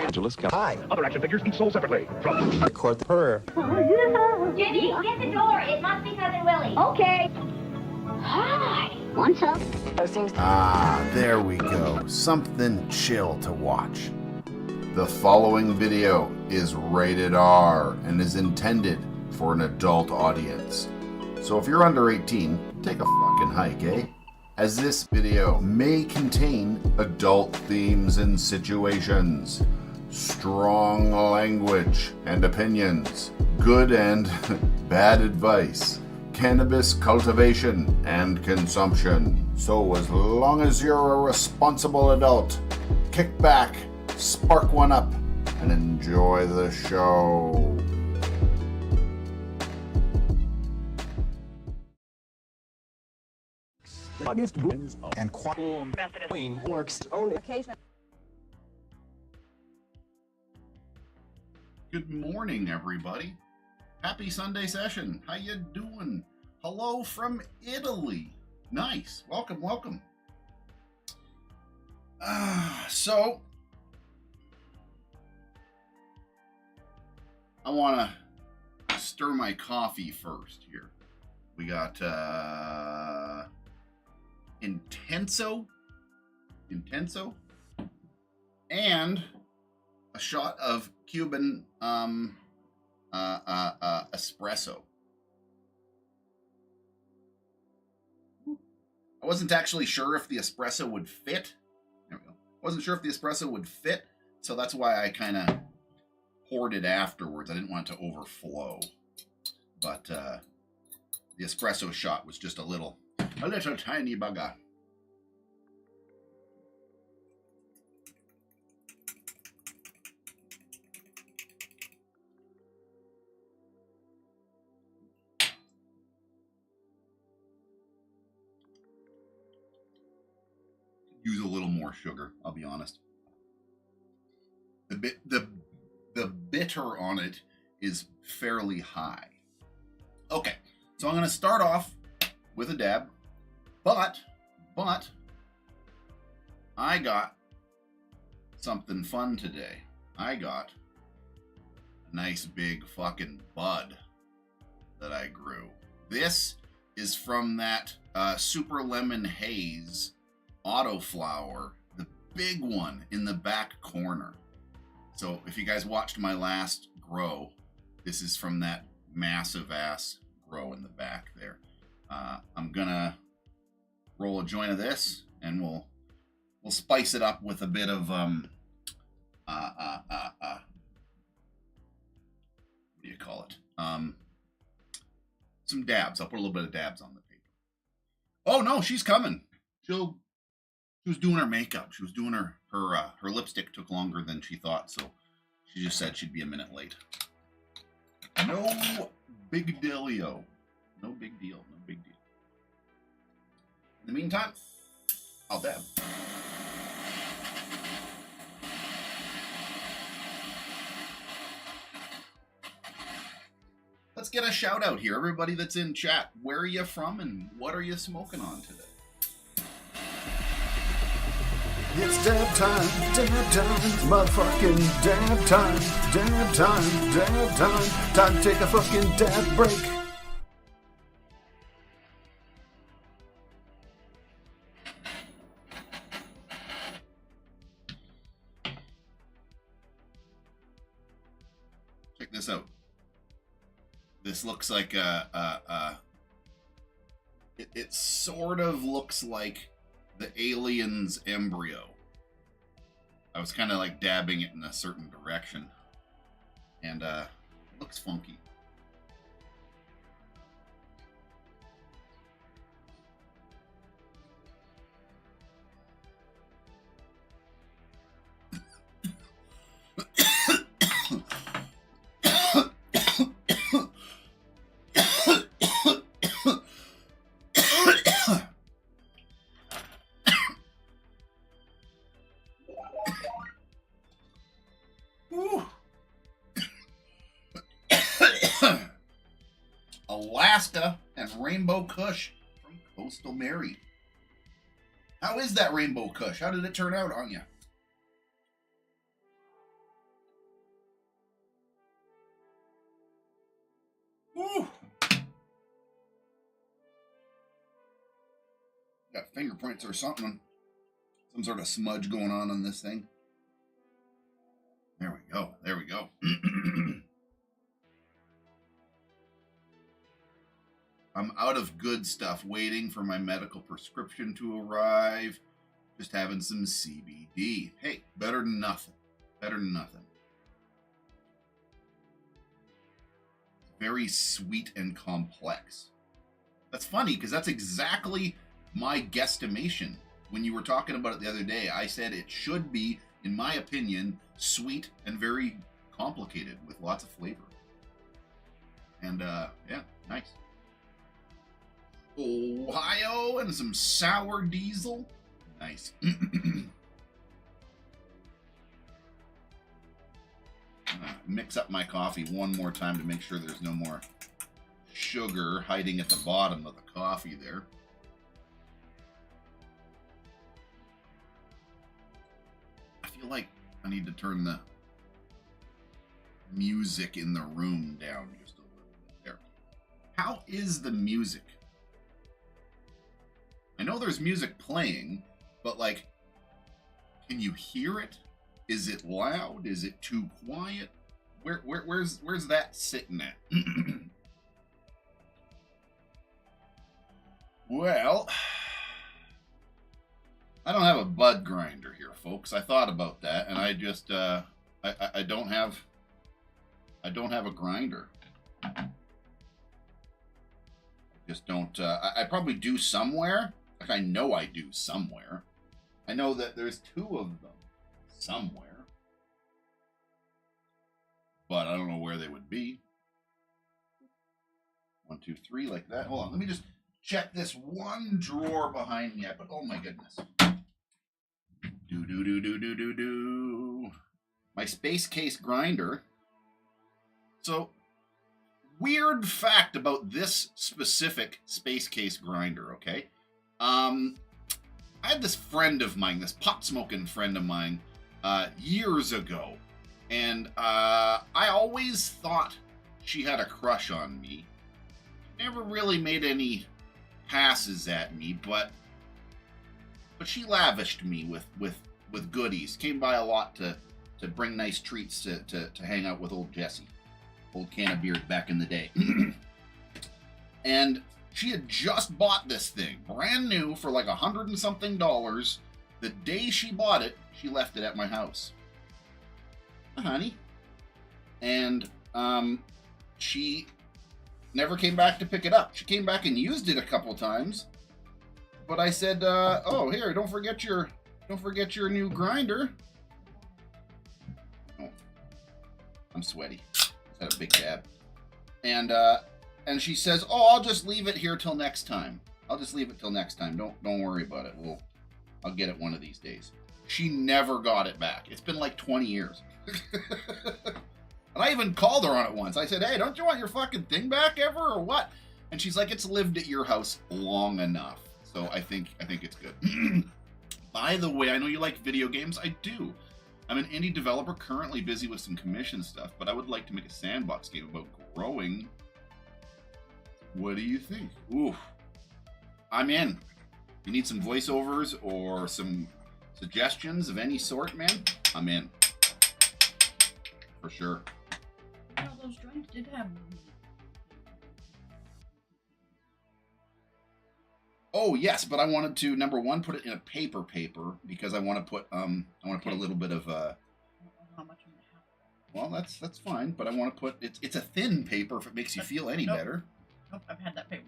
Angeles, Hi. Other action figures each sold separately. From Record the purr. Jenny, get the door. It must be Cousin Willie. Okay. Hi. What's up? There we go. Something chill to watch. The following video is rated R and is intended for an adult audience. So if you're under 18, take a fucking hike, eh? As this video may contain adult themes and situations, strong language and opinions, good and bad advice, cannabis cultivation and consumption. So as long as you're a responsible adult, kick back, spark one up, and enjoy the show. August wins and Queen works only occasionally. Good morning, everybody. Happy Sunday session. How you doing? Hello from Italy. Nice. Welcome, welcome. So I want to stir my coffee first here. We got Intenso, and a shot of Cuban espresso. I wasn't actually sure if the espresso would fit. There we go. Wasn't sure if the espresso would fit, so that's why I kind of poured it afterwards. I didn't want it to overflow, but the espresso shot was just a little tiny bugger. Use a little more sugar, I'll be honest. The bitter on it is fairly high. Okay, so I'm going to start off with a dab, but I got something fun today. I got a nice big fucking bud that I grew. This is from that Super Lemon Haze Autoflower, the big one in the back corner. So if you guys watched my last grow, this is from that massive ass grow in the back there. I'm gonna roll a joint of this, and we'll spice it up with a bit of what do you call it? Some dabs. I'll put a little bit of dabs on the paper. Oh no, she's coming. She was doing her makeup. She was doing her lipstick took longer than she thought, so she just said she'd be a minute late. No big dealio. No big deal. No big deal. In the meantime, I'll dab. Let's get a shout out here. Everybody that's in chat, where are you from and what are you smoking on today? It's dab time, motherfucking dab time, time to take a fucking dab break. Check this out. This looks like it sort of looks like the alien's embryo. I was kind of like dabbing it in a certain direction, and it looks funky. Alaska and Rainbow Kush from Coastal Mary. How is that Rainbow Kush? How did it turn out on you? Woo! Got fingerprints or something. Some sort of smudge going on this thing. There we go. There we go. I'm out of good stuff, waiting for my medical prescription to arrive. Just having some CBD. Hey, better than nothing. Better than nothing. Very sweet and complex. That's funny, because that's exactly my guesstimation. When you were talking about it the other day, I said it should be, in my opinion, sweet and very complicated with lots of flavor. And, yeah, nice. Ohio and some sour diesel. Nice. Mix up my coffee one more time to make sure there's no more sugar hiding at the bottom of the coffee there. I feel like I need to turn the music in the room down just a little bit there. How is the music? I know there's music playing, but like, can you hear it? Is it loud? Is it too quiet? Where's that sitting at? Well, I don't have a bud grinder here, folks. I thought about that, and I just I don't have a grinder. Just don't. I probably do somewhere. Like, I know I do somewhere. I know that there's two of them somewhere, but I don't know where they would be. 1, 2, 3, like that. Hold on, let me just check this one drawer behind me. But oh my goodness. Do. My space case grinder. So, weird fact about this specific space case grinder, okay? I had this friend of mine, this pot-smoking friend of mine, years ago, and I always thought she had a crush on me. Never really made any passes at me, but she lavished me with goodies. Came by a lot to bring nice treats to hang out with old Jesse, old can of beard back in the day. And she had just bought this thing, brand new, for like $100 and something. The day she bought it, she left it at my house. Honey. And she never came back to pick it up. She came back and used it a couple times. But I said, oh, here, don't forget your new grinder. Oh, I'm sweaty. Just had a big dab. And she says, "Oh, I'll just leave it here till next time. I'll just leave it till next time. Don't worry about it. I'll get it one of these days." She never got it back. It's been like 20 years. And I even called her on it once. I said, "Hey, don't you want your fucking thing back ever or what?" And she's like, "It's lived at your house long enough." So I think it's good. By the way, I know you like video games. I do. I'm an indie developer currently busy with some commission stuff, but I would like to make a sandbox game about growing. What do you think? Ooh, I'm in. You need some voiceovers or some suggestions of any sort, man? I'm in. For sure. Yeah, those drinks did have. Oh yes, but I wanted to, number one, put it in a paper because I want to put put a little bit of How much am I have? well, that's fine, but I want to put it's a thin paper if it makes you feel any better. Nope, I've had that paper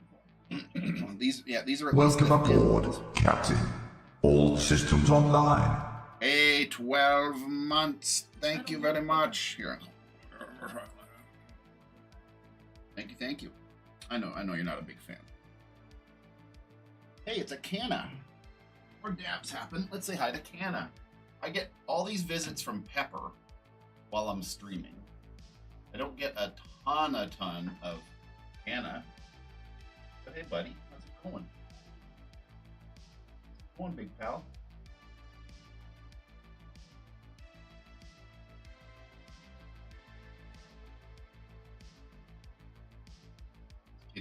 before. These are at least Welcome thin. aboard, Captain. All systems online. Hey, 12 months. Thank you very much. Here. Thank you. I know you're not a big fan. Hey, it's a Canna. More dabs happen. Let's say hi to Canna. I get all these visits from Pepper while I'm streaming. I don't get a ton of Canna. But hey, buddy, how's it going? Go on, big pal.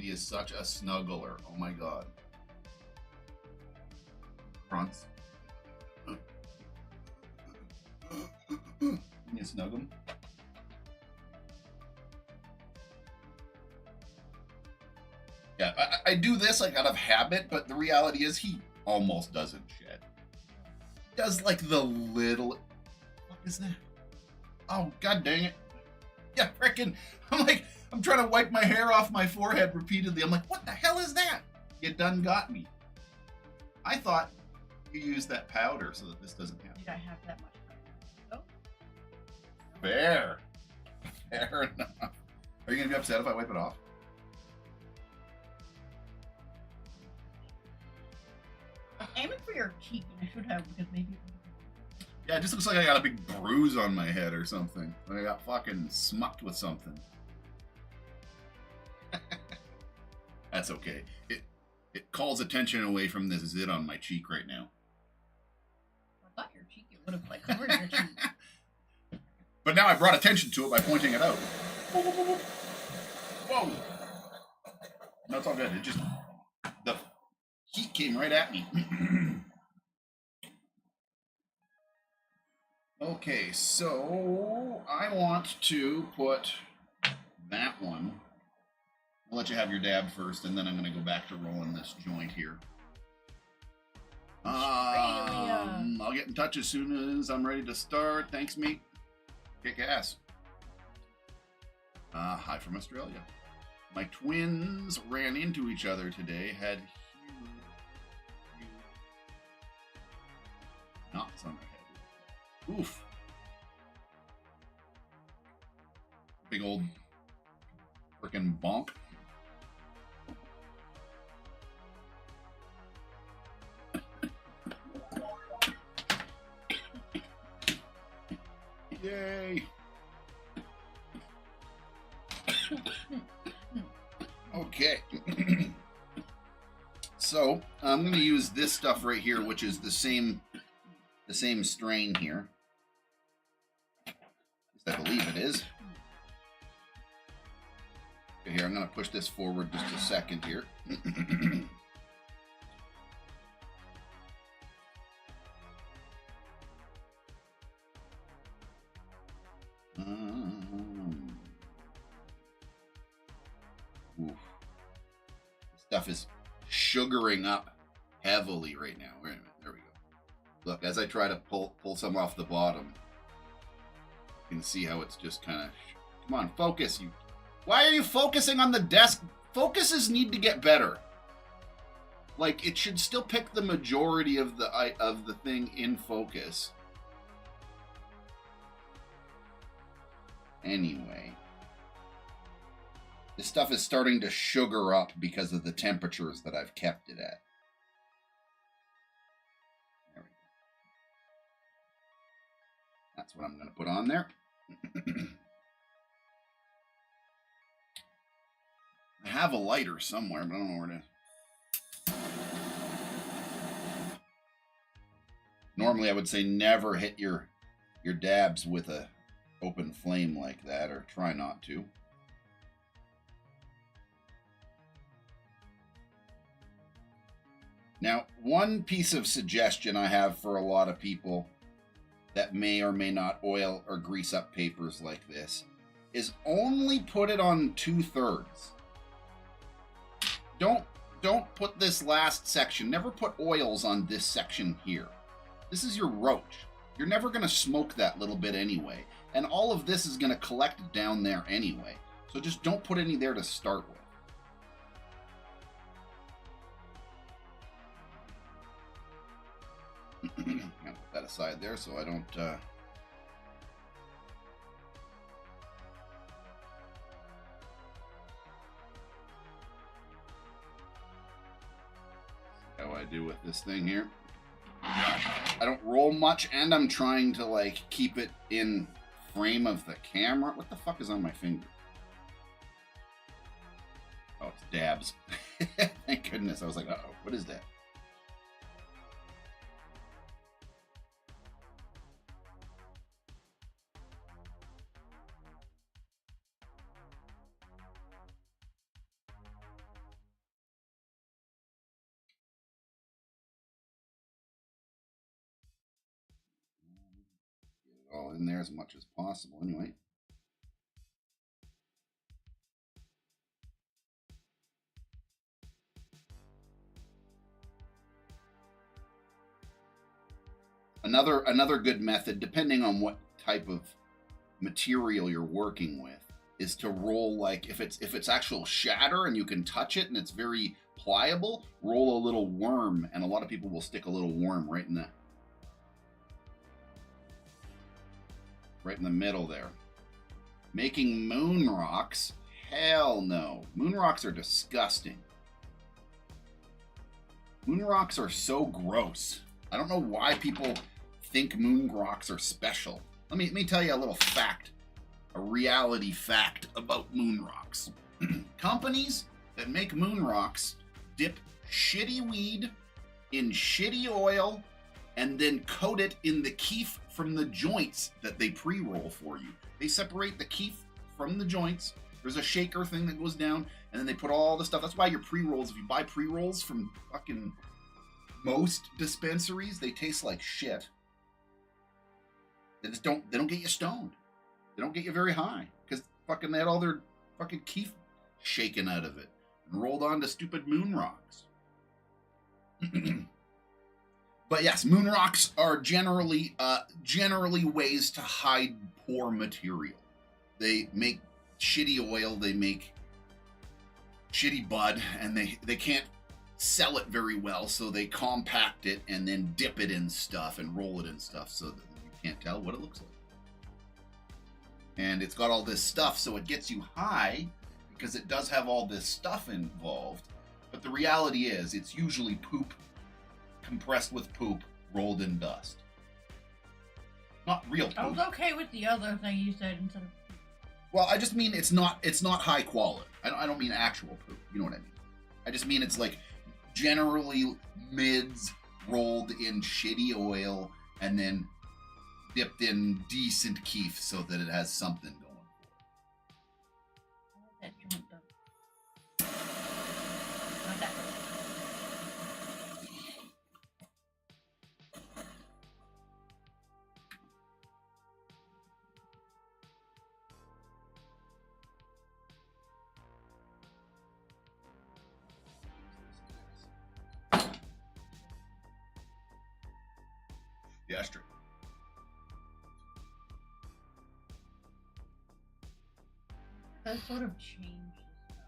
He is such a snuggler. Oh my god. Fronts. Can you snug him? Yeah, I do this like out of habit, but the reality is he almost doesn't shed. Does like the little... What is that? Oh, god dang it. Yeah, frickin'. I'm trying to wipe my hair off my forehead repeatedly. I'm like, what the hell is that? You done got me. I thought you used that powder so that this doesn't happen. Did I have that much powder? Oh. Fair. Fair enough. Are you going to be upset if I wipe it off? I'm aiming for your cheek, and I should have, because maybe... Yeah, it just looks like I got a big bruise on my head or something. Like I got fucking smucked with something. That's okay. It calls attention away from this zit on my cheek right now. I thought your cheek, it would have, like, covered your cheek. But now I brought attention to it by pointing it out. Whoa! No, it's all good. It just... The heat came right at me. Okay, so I want to put that one. I'll let you have your dab first, and then I'm going to go back to rolling this joint here. I'll get in touch as soon as I'm ready to start. Thanks, mate. Kick ass. Hi from Australia. My twins ran into each other today, had huge knots on their head. Oof. Big old frickin' bonk. Yay. Okay. So I'm going to use this stuff right here, which is the same strain here. I believe it is. Okay, here, I'm going to push this forward just a second here. Oof. This stuff is sugaring up heavily right now. Wait a minute, there we go. Look, as I try to pull some off the bottom, you can see how it's just kind of... Come on, focus. Why are you focusing on the desk? Focuses need to get better. Like, it should still pick the majority of the thing in focus. Anyway. This stuff is starting to sugar up because of the temperatures that I've kept it at. There we go. That's what I'm going to put on there. I have a lighter somewhere, but I don't know where it is. Normally I would say never hit your dabs with a open flame like that, or try not to. Now, one piece of suggestion I have for a lot of people that may or may not oil or grease up papers like this is only put it on 2/3. Don't put this last section. Never put oils on this section here. This is your roach. You're never going to smoke that little bit anyway. And all of this is going to collect down there anyway. So just don't put any there to start with. I'll put that aside there so I don't... How I do with this thing here. I don't roll much, and I'm trying to like keep it in frame of the camera. What the fuck is on my finger? Oh, it's dabs. Thank goodness. I was like, uh-oh, what is that? in there as much as possible anyway. Another good method, depending on what type of material you're working with, is to roll, like if it's actual shatter and you can touch it and it's very pliable, roll a little worm, and a lot of people will stick a little worm right in the middle there. Making moon rocks? Hell no. Moon rocks are disgusting. Moon rocks are so gross. I don't know why people think moon rocks are special. Let me tell you a little fact, a reality fact about moon rocks. Companies that make moon rocks dip shitty weed in shitty oil and then coat it in the keef from the joints that they pre-roll for you. They separate the keef from the joints. There's a shaker thing that goes down, and then they put all the stuff. That's why your pre-rolls, if you buy pre-rolls from fucking most dispensaries, they taste like shit. They don't get you stoned. They don't get you very high, because fucking they had all their fucking keef shaken out of it and rolled onto stupid moon rocks. But yes, moon rocks are generally ways to hide poor material. They make shitty oil, they make shitty bud, and they can't sell it very well, so they compact it and then dip it in stuff and roll it in stuff so that you can't tell what it looks like. And it's got all this stuff, so it gets you high because it does have all this stuff involved. But the reality is, it's usually poop compressed with poop rolled in dust. Not real poop. I was okay with the other thing you said instead of. Well, I just mean it's not high quality. I don't mean actual poop. You know what I mean? I just mean it's like generally mids rolled in shitty oil and then dipped in decent keef so that it has something going for it. That joint though. Not that. The ashtray. That sort of changed the smell.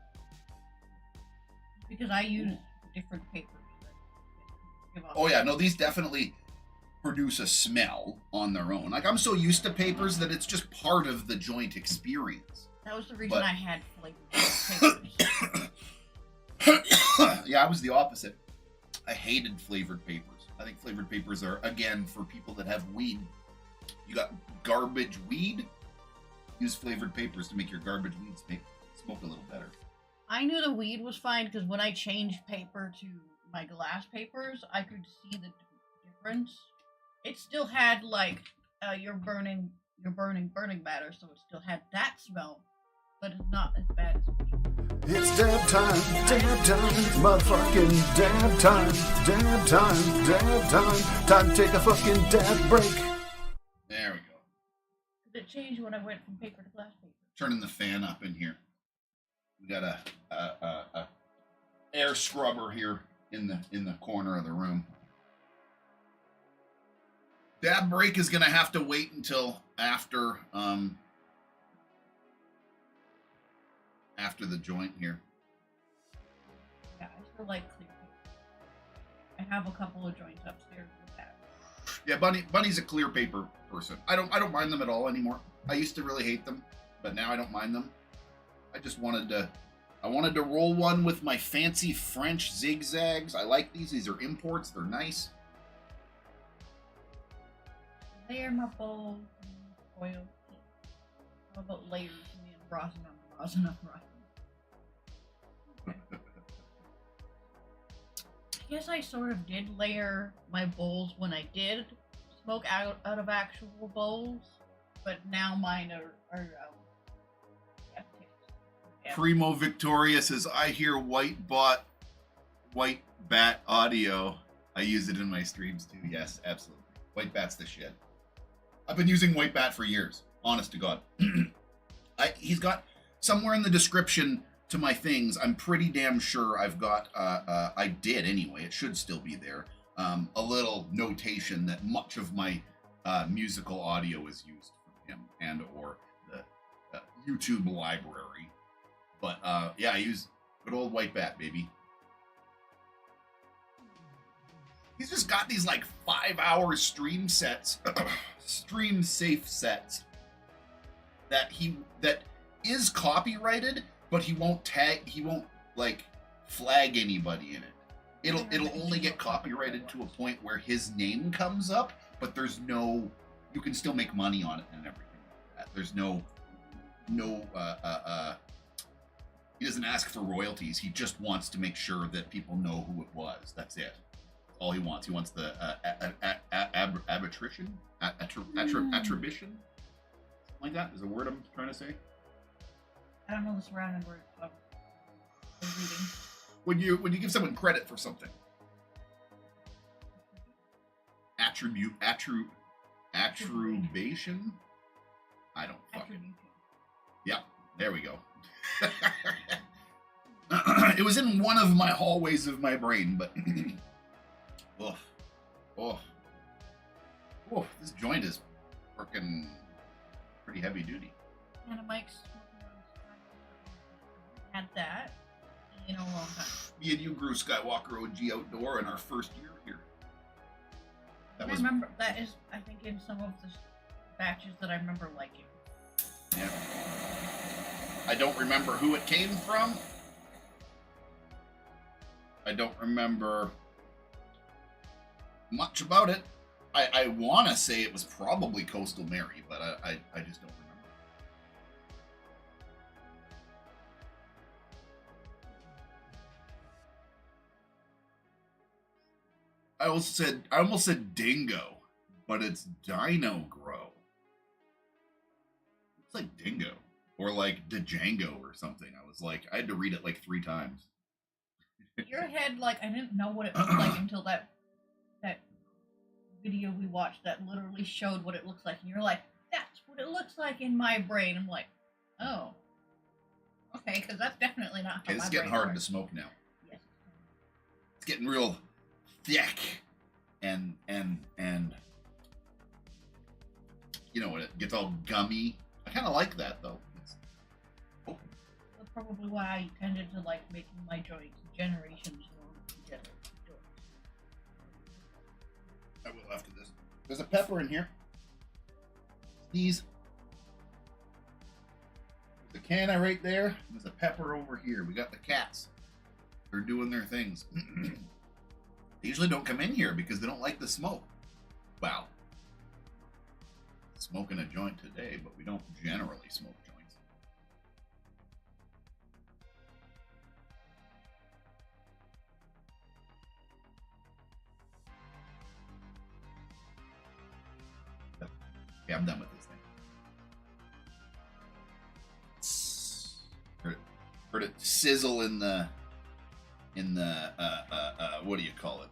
Because I use different papers that give off. Oh yeah, no, these definitely produce a smell on their own. Like, I'm so used to papers that it's just part of the joint experience. That was the reason But- I had flavored papers. Yeah, I was the opposite. I hated flavored papers. I think flavored papers are, again, for people that have weed. You got garbage weed, use flavored papers to make your garbage weed smoke a little better. I knew the weed was fine because when I changed paper to my glass papers, I could see the difference. It still had like you're burning matter, so it still had that smell, but it's not as bad as weed. It's dab time, motherfucking dab time, time to take a fucking dab break. There we go. It changed when I went from paper to glass paper. Turning the fan up in here. We got a air scrubber here in the corner of the room. Dab break is gonna have to wait until after the joint here. Yeah, I still like clear paper. I have a couple of joints upstairs with that. Yeah, Bunny's a clear paper person. I don't mind them at all anymore. I used to really hate them, but now I don't mind them. I just wanted to roll one with my fancy French zigzags. I like these. These are imports. They're nice. Layer my bowl, oil. How about layers? Me and rosin up. I guess I sort of did layer my bowls when I did smoke out of actual bowls, but now mine are yeah. Primo Victoria says, I hear white bat audio. I use it in my streams too. Yes, absolutely. White bat's the shit. I've been using White Bat for years. Honest to God. He's got somewhere in the description to my things. I'm pretty damn sure I've got. I did anyway. It should still be there. A little notation that much of my musical audio is used from him and or the YouTube library. But yeah, I use good old White Bat, baby. He's just got these like 5-hour stream sets, stream safe sets that is copyrighted, but he won't like flag anybody in it. It'll only get copyrighted to a point where his name comes up, but there's no, you can still make money on it and everything like that. There's no he doesn't ask for royalties. He just wants to make sure that people know who it was. That's it. All he wants. He wants the attribution, something like that is a word I'm trying to say. I don't know the surrounding word of reading. When you give someone credit for something, attribution. I don't fucking. Yeah, there we go. It was in one of my hallways of my brain, but this joint is freaking pretty heavy duty. And Mike's had that in a long time. Me and you grew Skywalker OG Outdoor in our first year here. I remember that is, I think, in some of the batches that I remember liking. Yeah. I don't remember who it came from. I don't remember much about it. I want to say it was probably Coastal Mary, but I just don't remember. I almost said dingo, but it's Dino Grow. It's like dingo or like Django or something. I was like, I had to read it like 3 times. Your head, like, I didn't know what it looked like until that video we watched that literally showed what it looks like, and you're like, that's what it looks like in my brain. I'm like, oh, okay, because that's definitely not how It's my getting brain hard works. to smoke now. Yes. It's getting real thick, and you know when it gets all gummy. I kind of like that though. That's probably why I tended to like making my joints generations long together. I will after this. There's a pepper in here. Sneeze. There's a canna right there. There's a pepper over here. We got the cats. They're doing their things. They usually don't come in here because they don't like the smoke. Wow. Smoking a joint today, but we don't generally smoke joints. Okay, I'm done with this thing. Heard it sizzle in the what do you call it?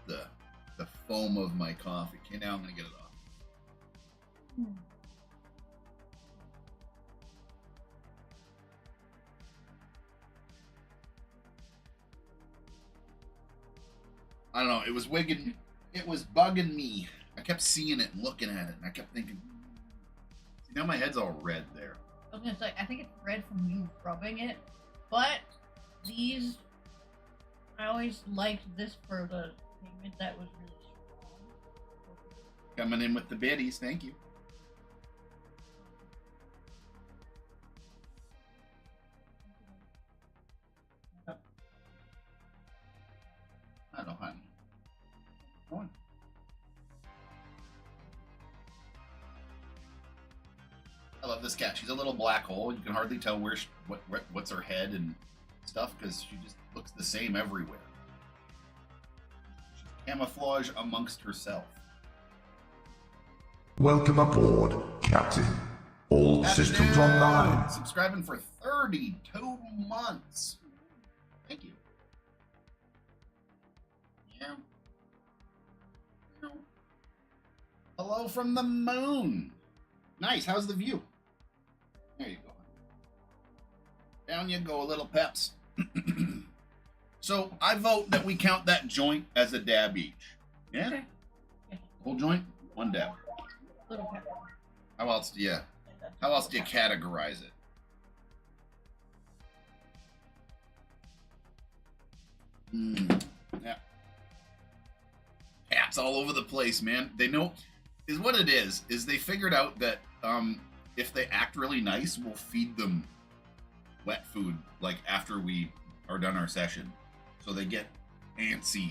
The foam of my coffee. Okay, now I'm gonna get it off. I don't know. It was bugging me. I kept seeing it and looking at it, and I kept thinking. See, now my head's all red there. I was gonna say, I think it's red from you rubbing it, but these, I always liked this for the pigment that was really strong. Coming in with the biddies, thank you. I don't know, honey. Go on. I love this cat. She's a little black hole. You can hardly tell what's her head and stuff because she just looks the same everywhere. She's camouflage amongst herself. Welcome aboard, Captain. All systems online. Subscribing for 32 months. Thank you. Yeah. Hello from the moon. Nice. How's the view? There you go. Down you go, little peps. So I vote that we count that joint as a dab each. Yeah? Okay. Whole joint, one dab. Little pepper. How else do you categorize it? Yeah. Cats all over the place, man. They know is what it is they figured out that if they act really nice, we'll feed them wet food like after we are done our session. So they get antsy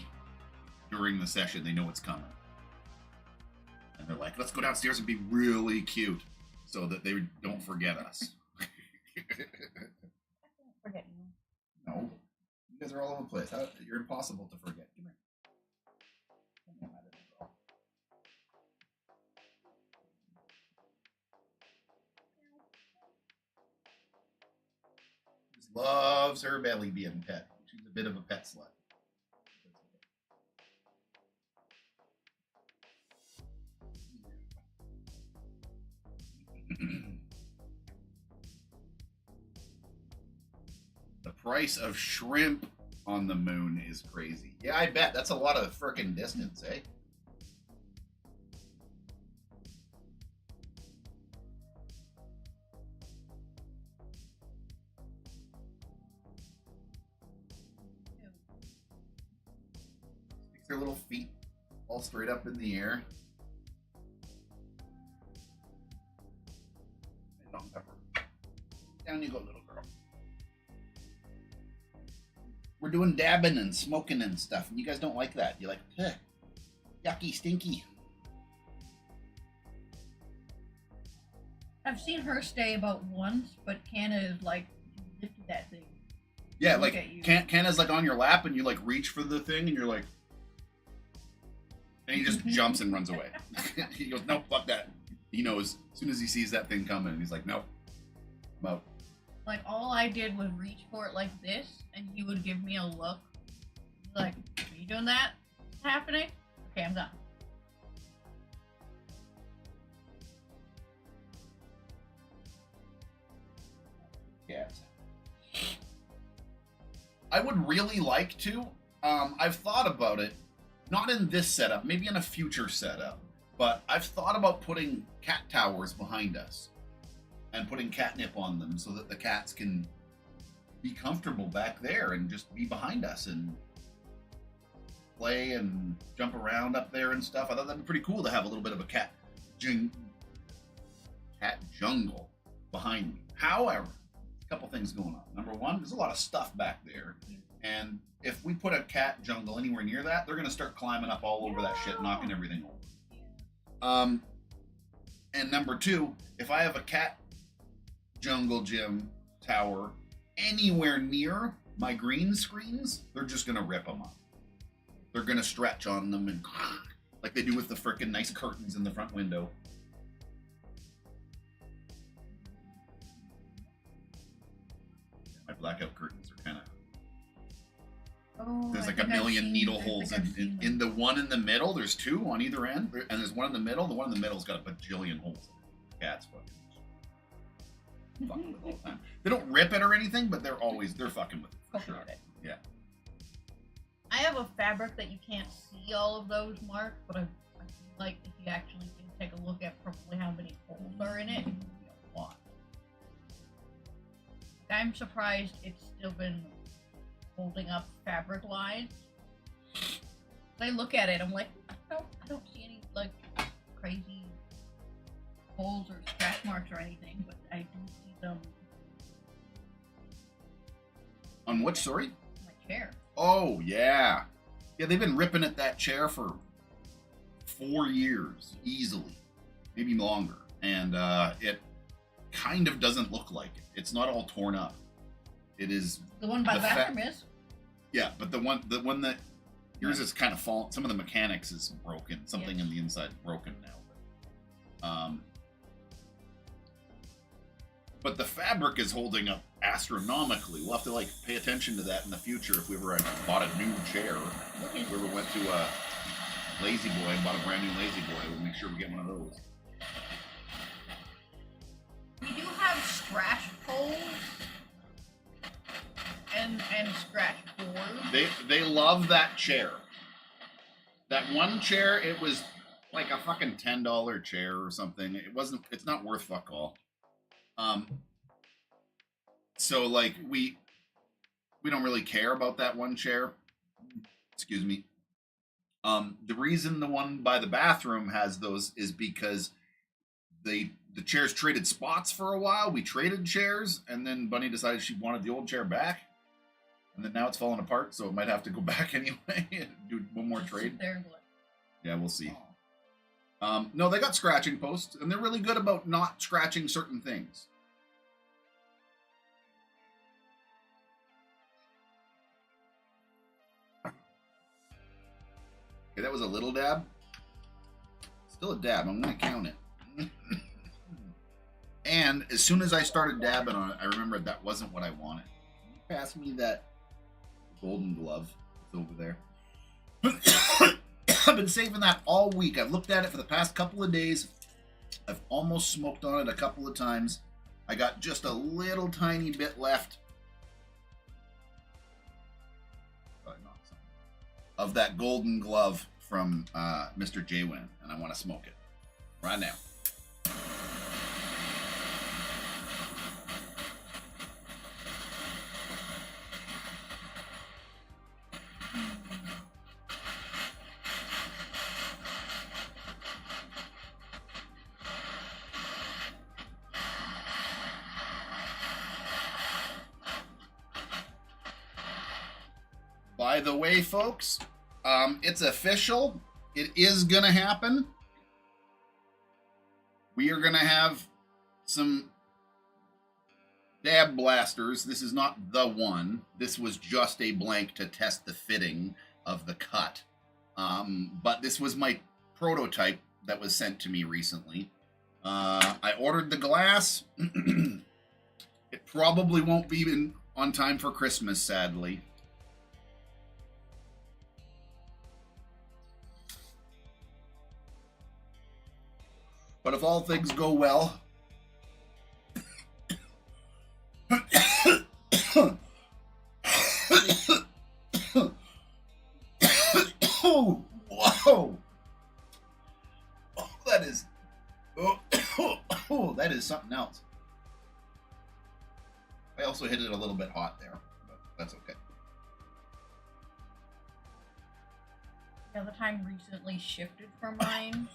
during the session. They know it's coming. And they're like, let's go downstairs and be really cute so that they don't forget us. Forget you. No. You guys are all over the place. You're impossible to forget. Come here. Come here, girl. Just loves her belly being pet. She's a bit of a pet slut. The price of shrimp on the moon is crazy. Yeah, I bet. That's a lot of frickin' distance, eh? Sticks their little feet all straight up in the air. Down you go, little girl. We're doing dabbing and smoking and stuff, and you guys don't like that. You're like, ugh, yucky, stinky. I've seen her stay about once, but Canna is like lifted that thing. Yeah, Look like at you. Canna's like on your lap, and you like reach for the thing, and you're like, and he just jumps and runs away. He goes, nope, fuck that. He knows as soon as he sees that thing coming, and he's like, nope, I'm out. Like, all I did was reach for it like this, and he would give me a look. Like, are you doing that? What's happening? Okay, I'm done. Yes. I would really like to. I've thought about it, not in this setup, maybe in a future setup, but I've thought about putting cat towers behind us and putting catnip on them so that the cats can be comfortable back there and just be behind us and play and jump around up there and stuff. I thought that'd be pretty cool to have a little bit of a cat jungle behind me. However, a couple things going on. Number one, there's a lot of stuff back there, and if we put a cat jungle anywhere near that, they're going to start climbing up all over that shit, knocking everything over. And number two, if I have a cat jungle gym tower anywhere near my green screens, they're just gonna rip them up. They're gonna stretch on them and like they do with the frickin' nice curtains in the front window. My blackout curtains are kind of. Oh, There's I like a think I've million seen- needle I think holes I've seen in them. the one in the middle. There's two on either end, and there's one in the middle. The one in the middle's got a bajillion holes. Cats fucking with it all the time. They don't rip it or anything, but they're fucking with it. For Fucking sure. with it. Yeah. I have a fabric that you can't see all of those marks, but I feel like if you actually do take a look at probably how many holes are in it, it would be a lot. I'm surprised it's still been holding up fabric lines. When I look at it, I'm like, I don't see any like crazy holes or scratch marks or anything, but I do see them On which, sorry? in my chair. Oh, yeah. Yeah, they've been ripping at that chair for 4 years, easily. Maybe longer. And it kind of doesn't look like it. It's not all torn up. It is... The one by the bathroom is. Yeah, but the one that... Yours is kind of fallen. Some of the mechanics is broken. Something in the inside is broken now. But the fabric is holding up astronomically. We'll have to like pay attention to that in the future if we ever bought a new chair. If we ever went to a Lazy Boy and bought a brand new Lazy Boy, we'll make sure we get one of those. They love that chair. That one chair, it was like a fucking $10 chair or something. It's not worth fuck all. So like we don't really care about that one chair. Excuse me. The reason the one by the bathroom has those is because the chairs traded spots for a while. We traded chairs, and then Bunny decided she wanted the old chair back. And then now it's falling apart, so it might have to go back anyway and do one more trade. Yeah, we'll see. No, they got scratching posts, and they're really good about not scratching certain things. Okay, that was a little dab. Still a dab. I'm going to count it. And as soon as I started dabbing on it, I remembered that wasn't what I wanted. Can you pass me that golden glove that's over there? I've been saving that all week. I've looked at it for the past couple of days. I've almost smoked on it a couple of times. I got just a little tiny bit left of that golden glove from Mr. J-Win, and I want to smoke it right now. By the way, folks, it's official. It is going to happen. We are going to have some dab blasters. This is not the one. This was just a blank to test the fitting of the cut. But this was my prototype that was sent to me recently. I ordered the glass. It probably won't be on time for Christmas, sadly. But if all things go well, oh, whoa! Oh, that is, that is something else. I also hit it a little bit hot there, but that's okay. Yeah, the time recently shifted for mine.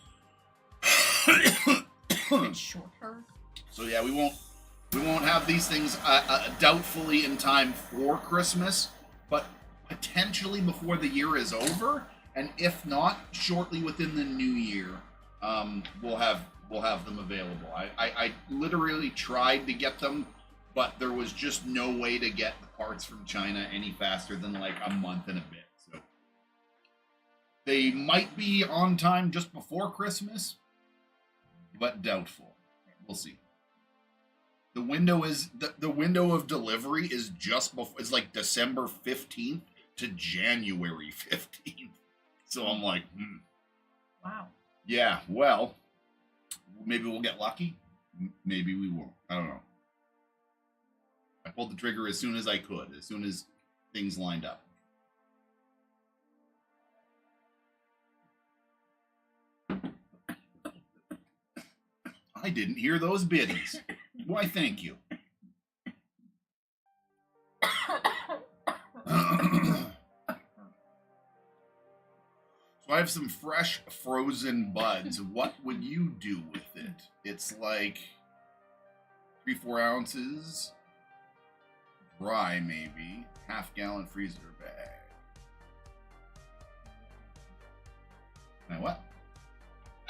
It's shorter. So yeah, we won't have these things doubtfully in time for Christmas, but potentially before the year is over, and if not, shortly within the new year, we'll have them available. I literally tried to get them, but there was just no way to get the parts from China any faster than like a month and a bit. So they might be on time just before Christmas, but doubtful. We'll see. The window is the window of delivery is just before. It's like December 15th to January 15th. So I'm like, Wow. Yeah, well, maybe we'll get lucky. Maybe we won't. I don't know. I pulled the trigger as soon as I could, as soon as things lined up. I didn't hear those biddies. Why, thank you. So I have some fresh frozen buds. What would you do with it? It's like 3-4 ounces. Dry, maybe. Half-gallon freezer bag. Now what?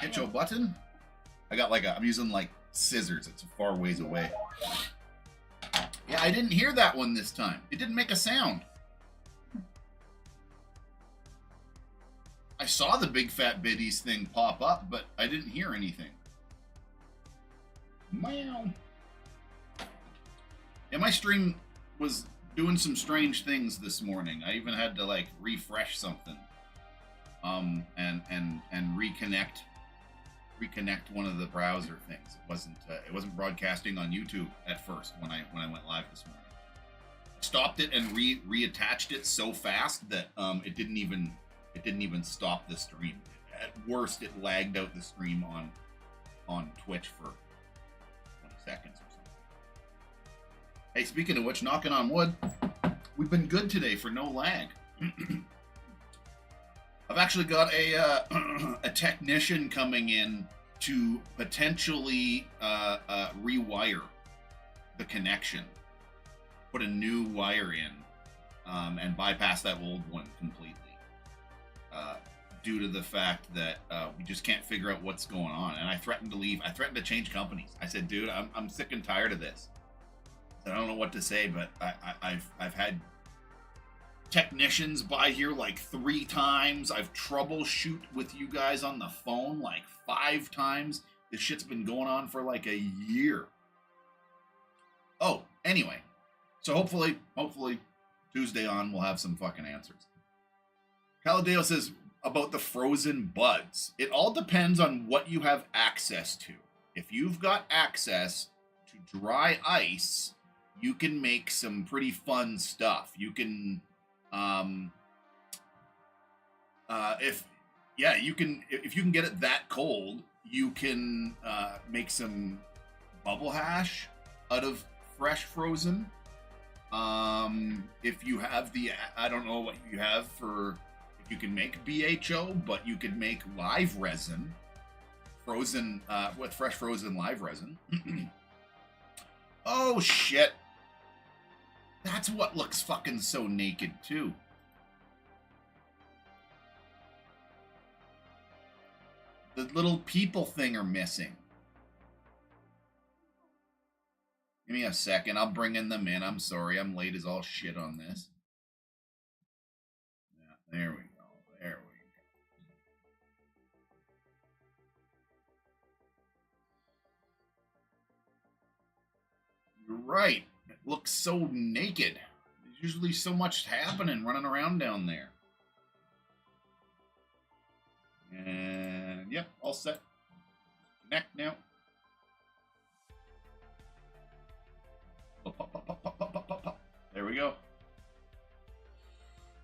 Hit your button? I got like I'm using like scissors. It's a far ways away. Yeah, I didn't hear that one this time. It didn't make a sound. I saw the big fat biddies thing pop up, but I didn't hear anything. Meow. Yeah, my stream was doing some strange things this morning. I even had to like refresh something. And reconnect one of the browser things. It wasn't broadcasting on YouTube at first when I went live this morning. stopped it and reattached it so fast that it didn't even stop the stream. At worst, it lagged out the stream on Twitch for 20 seconds or something. Hey, speaking of which, knocking on wood, we've been good today for no lag. I've actually got a technician coming in to potentially rewire the connection, put a new wire in, and bypass that old one completely. Due to the fact that we just can't figure out what's going on, and I threatened to leave. I threatened to change companies. I said, "Dude, I'm sick and tired of this." I don't know what to say, but I've had technicians by here like 3 times. I've troubleshoot with you guys on the phone like 5 times. This shit's been going on for like a year. Oh, anyway. So hopefully Tuesday on we'll have some fucking answers. Caladeo says about the frozen buds. It all depends on what you have access to. If you've got access to dry ice, you can make some pretty fun stuff. You can if you can get it that cold, you can make some bubble hash out of fresh frozen. If you have I don't know what you have for, if you can make BHO, but you could make live resin, frozen, with fresh frozen live resin. Oh shit. That's what looks fucking so naked too. The little people thing are missing. Give me a second. I'll bring them in. I'm sorry. I'm late as all shit on this. Yeah, there we go. There we go. You're right. It looks so naked. There's usually so much happening, running around down there. And yep, all set. Connect now. Pop, pop, pop, pop, pop, pop, pop, pop. There we go.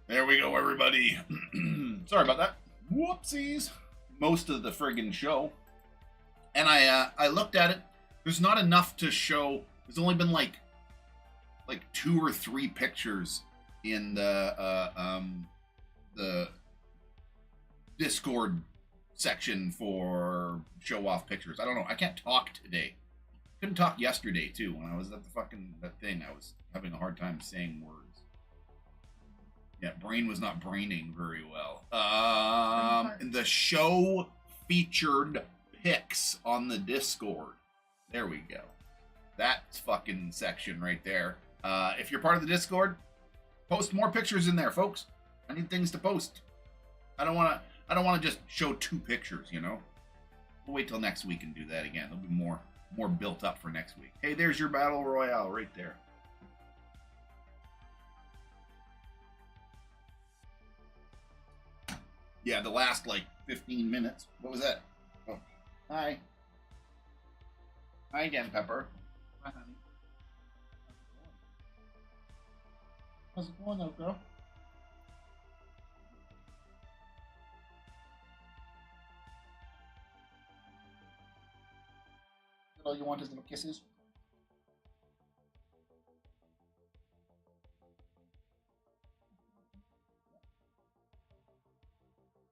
There we go, everybody. Sorry about that. Whoopsies. Most of the friggin' show. And I looked at it. There's not enough to show. There's only been like 2 or 3 pictures in the Discord section for show off pictures. I don't know. I can't talk today. Couldn't talk yesterday too. When I was at the fucking that thing, I was having a hard time saying words. Yeah, brain was not braining very well. And the show featured pics on the Discord. There we go. That fucking section right there. If you're part of the Discord, post more pictures in there, folks. I need things to post. I don't want to just show 2 pictures, you know. We'll wait till next week and do that again. There'll be more built up for next week. Hey, there's your battle royale right there. Yeah, the last 15 minutes. What was that? Oh, hi. Hi again, Pepper. Hi, honey. How's it going, though, girl? All you want is little kisses.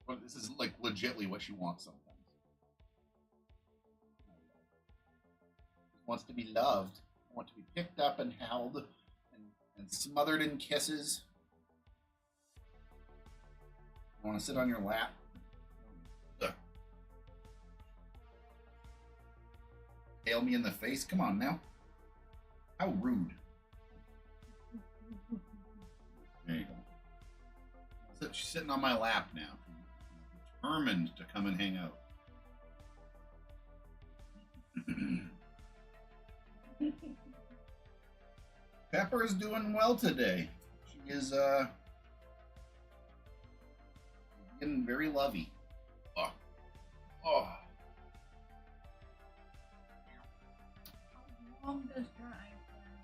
Well, this is legitly what she wants sometimes. She wants to be loved. Want to be picked up and held and smothered in kisses. I want to sit on your lap. Hail me in the face? Come on now. How rude. There you go. So she's sitting on my lap now. Determined to come and hang out. Pepper is doing well today. She is getting very lovey. Oh. Oh. How long does your iPhone?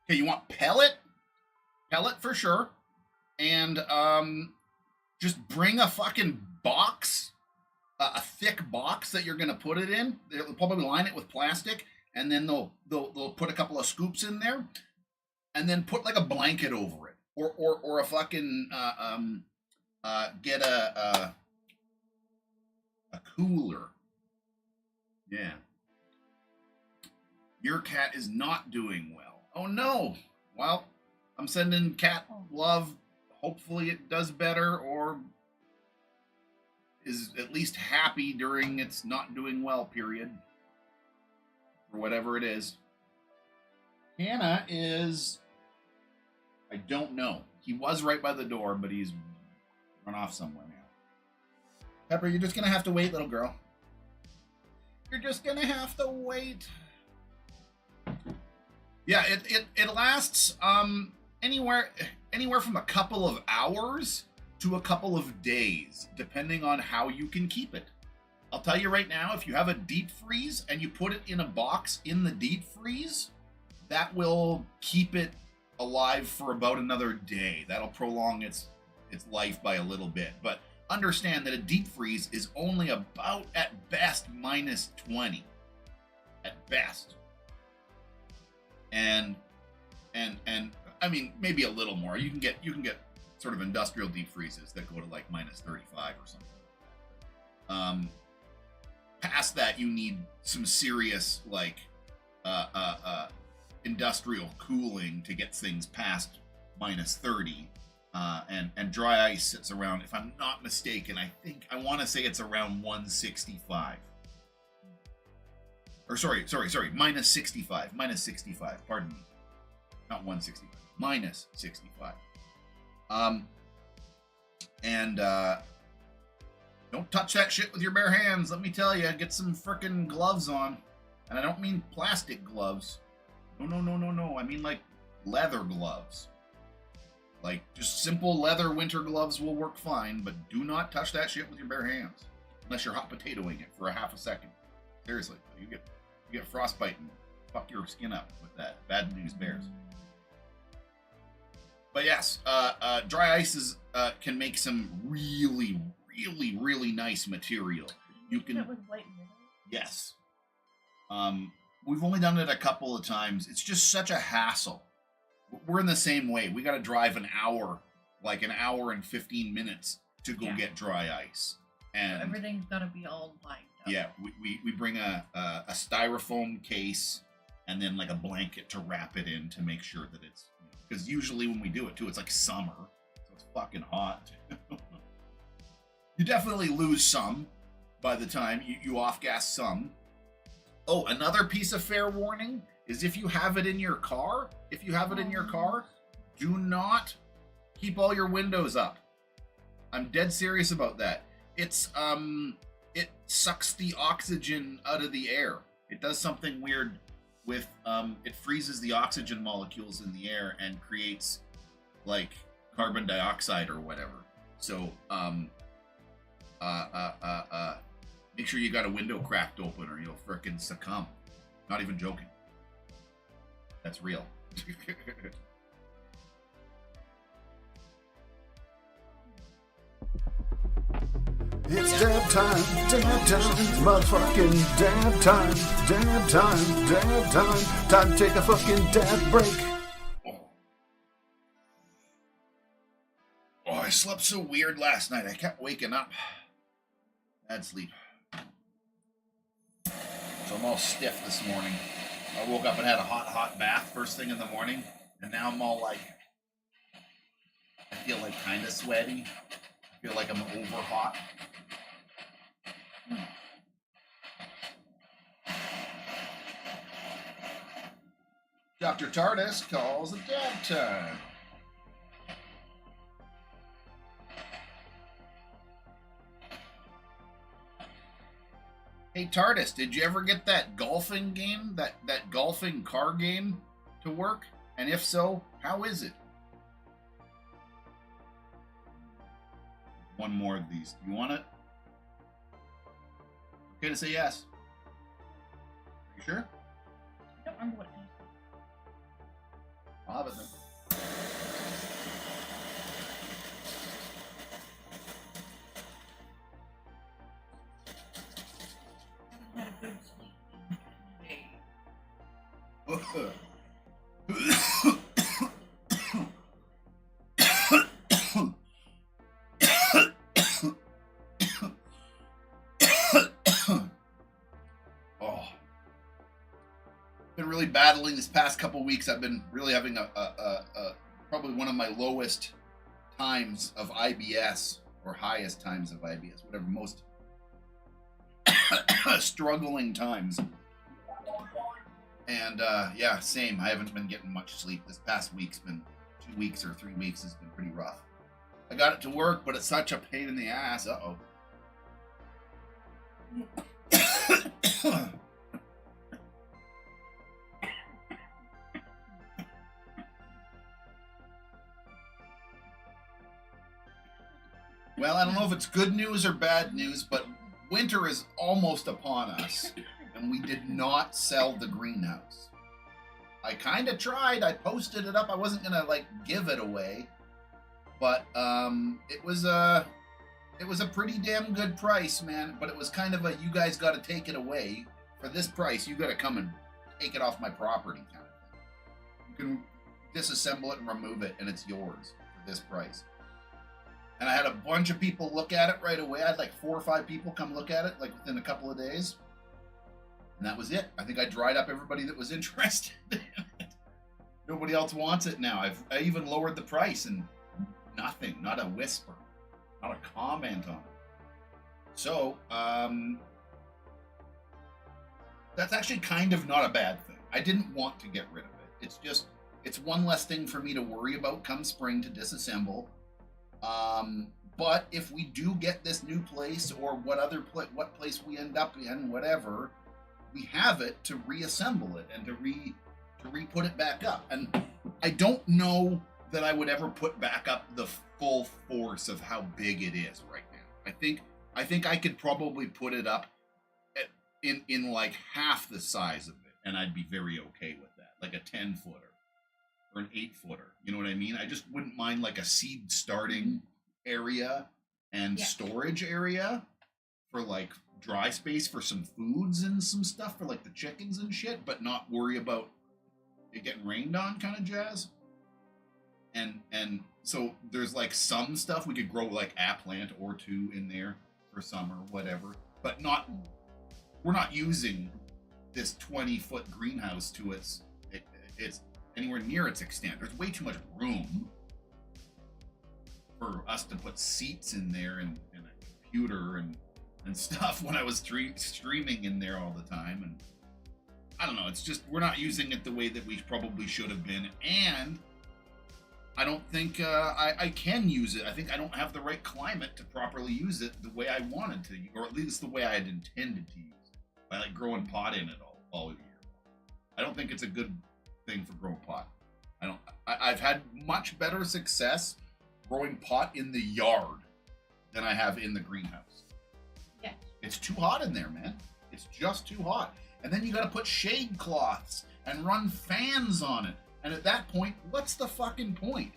Okay, you want pellet? Pellet for sure. And just bring a fucking box, a thick box that you're gonna put it in. They'll probably line it with plastic, and then they'll put a couple of scoops in there, and then put like a blanket over it, or a fucking get a cooler. Yeah. Your cat is not doing well. Oh no. Well, I'm sending cat love. Hopefully it does better, or is at least happy during its not doing well period. Or whatever it is. Hannah is... I don't know. He was right by the door, but he's run off somewhere now. Pepper, you're just going to have to wait, little girl. You're just going to have to wait. Yeah, it lasts anywhere from a couple of hours to a couple of days, depending on how you can keep it. I'll tell you right now, if you have a deep freeze and you put it in a box in the deep freeze, that will keep it alive for about another day. That'll prolong its life by a little bit. But understand that a deep freeze is only about, at best, minus 20. At best. And I mean, maybe a little more. You can get sort of industrial deep freezes that go to like minus 35 or something. Past that, you need some serious like industrial cooling to get things past minus 30. And dry ice sits around, if I'm not mistaken, I want to say it's around 165. Or sorry, minus 65. Minus 65, pardon me. Not 165. Minus 65. Don't touch that shit with your bare hands, let me tell you. Get some frickin' gloves on. And I don't mean plastic gloves. No. I mean like leather gloves. Like, just simple leather winter gloves will work fine, but do not touch that shit with your bare hands. Unless you're hot potatoing it for a half a second. Seriously, you get frostbite and fuck your skin up with that. Bad news bears. But yes, dry ices can make some really, really, really nice material. You can... That with white widow? Yes. We've only done it a couple of times. It's just such a hassle. We're in the same way. We got to drive an hour and 15 minutes to go get dry ice. And so everything's got to be all lined up. Yeah, we bring a styrofoam case and then like a blanket to wrap it in to make sure that it's... Because usually when we do it too, it's like summer. So it's fucking hot. You definitely lose some by the time you off-gas some. Oh, another piece of fair warning is if you have it in your car, do not keep all your windows up. I'm dead serious about that. It sucks the oxygen out of the air. It does something weird with, it freezes the oxygen molecules in the air and creates like carbon dioxide or whatever. So, make sure you got a window cracked open or you'll frickin' succumb. Not even joking. That's real. It's dab time, motherfucking dab time. Time to take a fucking dab break. Oh, I slept so weird last night. I kept waking up. Bad sleep. So I'm all stiff this morning. I woke up and had a hot bath first thing in the morning, and now I'm all like, I feel like kind of sweaty. I feel like I'm over hot. Dr. TARDIS calls it dab time. Hey TARDIS, did you ever get that golfing game, that golfing car game to work? And if so, how is it? One more of these. You want it? Okay to say yes. You sure? I don't remember what it is. I'll have it then. Haven't had a good sleep in 2 days. Oh, been really battling this past couple weeks. I've been really having a probably one of my lowest times of IBS, or highest times of IBS, whatever, most struggling times. And yeah, same. I haven't been getting much sleep. This past week's been 2 weeks or 3 weeks has been pretty rough. I got it to work, but it's such a pain in the ass. Uh-oh. Well, I don't know if it's good news or bad news, but winter is almost upon us, and we did not sell the greenhouse. I kind of tried. I posted it up. I wasn't gonna like give it away, but it was a pretty damn good price, man. But it was kind of a, you guys got to take it away for this price. You got to come and take it off my property kind of thing. You can disassemble it and remove it, and it's yours for this price. And I had a bunch of people look at it right away. I had like 4 or 5 people come look at it like within a couple of days. And that was it. I think I dried up everybody that was interested in it. Nobody else wants it now. I even lowered the price and nothing, not a whisper, not a comment on it. So, that's actually kind of not a bad thing. I didn't want to get rid of it. It's just, it's one less thing for me to worry about come spring to disassemble. But if we do get this new place, or what place we end up in, whatever, we have it to reassemble it and to re-put it back up. And I don't know that I would ever put back up the full force of how big it is right now. I think I could probably put it up in like half the size of it, and I'd be very okay with that, like a 10-footer. Or an 8-footer, you know what I mean? I just wouldn't mind like a seed starting area and storage area for like dry space for some foods and some stuff for like the chickens and shit, but not worry about it getting rained on kind of jazz. And so there's like some stuff we could grow, like a plant or 2 in there for summer, whatever, but we're not using this 20-foot greenhouse to its anywhere near its extent. There's way too much room for us to put seats in there and a computer and stuff when I was streaming in there all the time. And I don't know, it's just, we're not using it the way that we probably should have been. And I don't think I can use it. I think I don't have the right climate to properly use it the way I wanted to, or at least the way I had intended to use it, by like growing pot in it all year. I don't think it's a good thing for growing pot. I've had much better success growing pot in the yard than I have in the greenhouse. Yeah. It's too hot in there, man. It's just too hot. And then you got to put shade cloths and run fans on it. And at that point, what's the fucking point?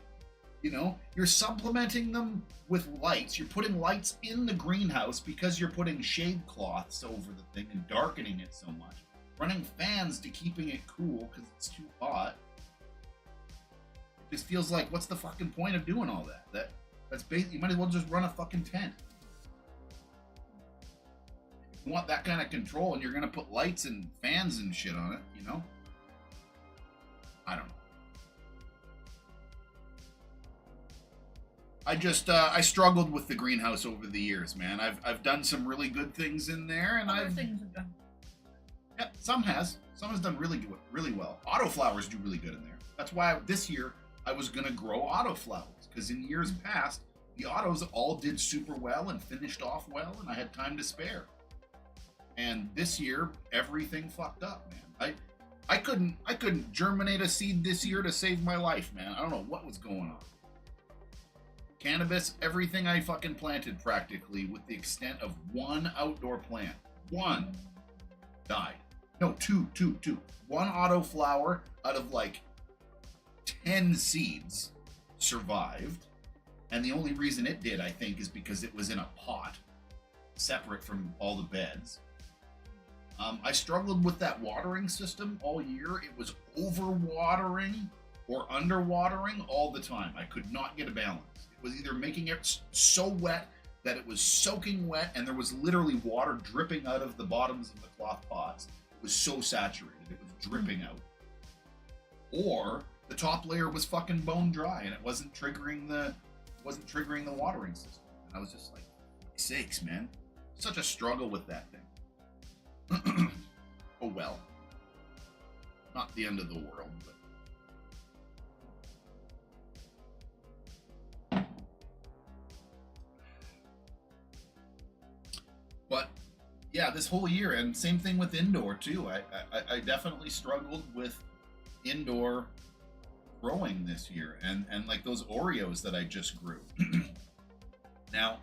You know, you're supplementing them with lights. You're putting lights in the greenhouse because you're putting shade cloths over the thing and darkening it so much. Running fans to keeping it cool because it's too hot. It just feels like, what's the fucking point of doing all that? That's basically, you might as well just run a fucking tent. If you want that kind of control and you're gonna put lights and fans and shit on it, you know? I don't know. I struggled with the greenhouse over the years, man. I've done some really good things in there, and Other things have done. Yeah, some has done really well. Autoflowers do really good in there. That's why this year I was gonna grow autoflowers, because in years past the autos all did super well and finished off well, and I had time to spare. And this year everything fucked up, man. I couldn't germinate a seed this year to save my life, man. I don't know what was going on. Cannabis, everything I fucking planted practically, with the extent of 1 outdoor plant. 1 died. No, two. 1 autoflower out of like 10 seeds survived. And the only reason it did, I think, is because it was in a pot, separate from all the beds. I struggled with that watering system all year. It was over-watering or underwatering all the time. I could not get a balance. It was either making it so wet that it was soaking wet and there was literally water dripping out of the bottoms of the cloth pots. It was so saturated, it was dripping out. Or the top layer was fucking bone dry and it wasn't triggering the watering system. And I was just like, sakes, man. Such a struggle with that thing. Oh well. Not the end of the world, but yeah, this whole year, and same thing with indoor too. I definitely struggled with indoor growing this year, and like those Oreos that I just grew. Now,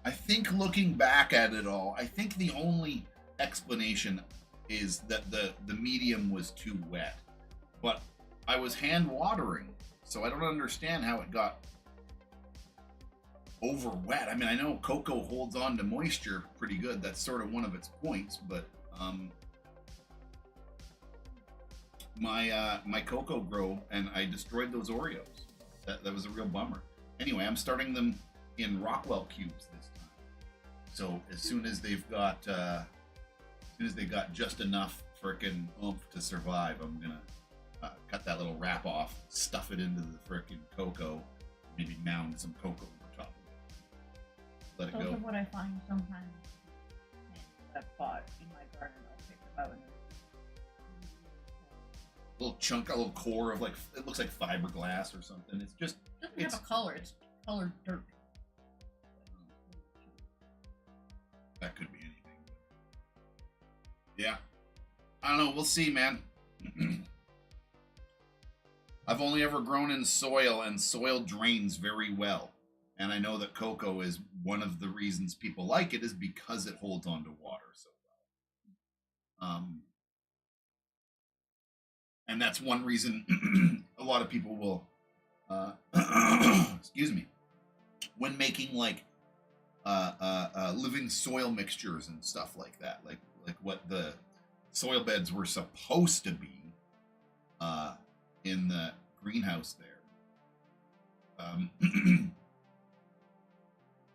I think looking back at it all, I think the only explanation is that the medium was too wet. But I was hand watering, so I don't understand how it got over wet. I mean, I know cocoa holds on to moisture pretty good. That's sort of one of its points, but my cocoa grow and I destroyed those Oreos. That was a real bummer. Anyway, I'm starting them in Rockwell cubes this time. So as soon as they've got just enough frickin' oomph to survive, I'm gonna cut that little wrap off, stuff it into the frickin' cocoa, maybe mound some cocoa on top of it. Let it go. Those are what I find sometimes that I've bought in my garden. I'll pick them out and Little chunk, a little core of like, it looks like fiberglass or something. It's just, it doesn't have a color. It's colored dirt. That could be anything. Yeah. I don't know. We'll see, man. I've only ever grown in soil, and soil drains very well. And I know that cocoa is one of the reasons people like it is because it holds on to water so well. And that's one reason a lot of people will, excuse me, when making like living soil mixtures and stuff like that, like what the soil beds were supposed to be in the greenhouse there.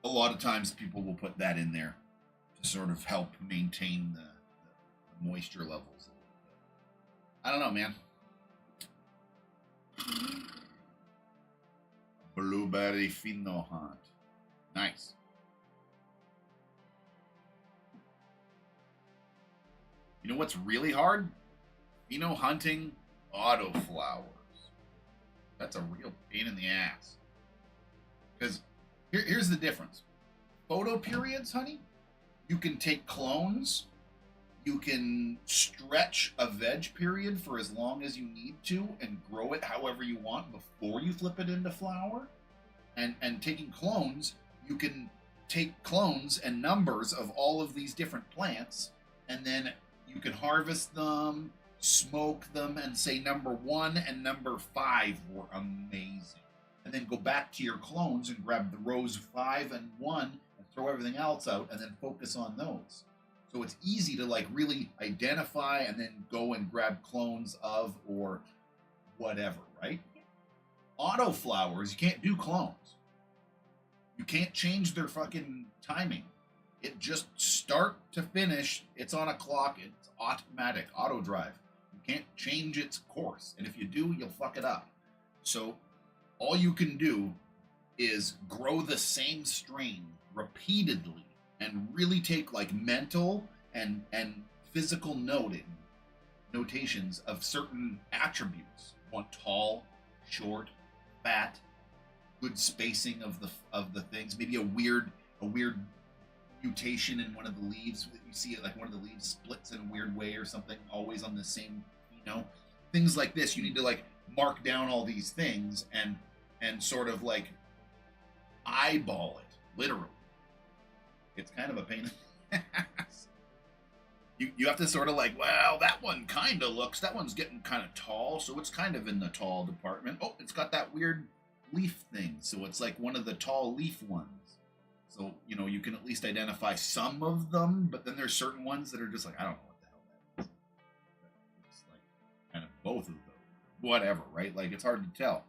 A lot of times people will put that in there to sort of help maintain the moisture levels. I don't know, man. Blueberry Fino Hunt. Nice. You know what's really hard? Pheno hunting autoflowers. That's a real pain in the ass. Because here's the difference. Photo periods, honey, you can take clones. You can stretch a veg period for as long as you need to and grow it however you want before you flip it into flower. And taking clones, you can take clones and numbers of all of these different plants, and then you can harvest them, smoke them, and say number 1 and number 5 were amazing. And then go back to your clones and grab the rows 5 and 1 and throw everything else out and then focus on those. So it's easy to like really identify and then go and grab clones of or whatever, right? Autoflowers, you can't do clones. You can't change their fucking timing. It just start to finish, it's on a clock, it's automatic, auto drive. You can't change its course. And if you do, you'll fuck it up. So all you can do is grow the same strain repeatedly and really take like mental and physical notations of certain attributes. You want tall, short, fat, good spacing of the things, maybe a weird mutation in one of the leaves. You see it like one of the leaves splits in a weird way or something, always on the same, things like this. You need to like mark down all these things and sort of like eyeball it, literally. It's kind of a pain in the ass. you have to sort of like, well, that one kind of looks, that one's getting kind of tall, so it's kind of in the tall department. Oh, it's got that weird leaf thing, so it's like one of the tall leaf ones. So, you know, you can at least identify some of them, but then there's certain ones that are just like, I don't know what the hell that is. It's like kind of both of those. Whatever, right? Like, it's hard to tell.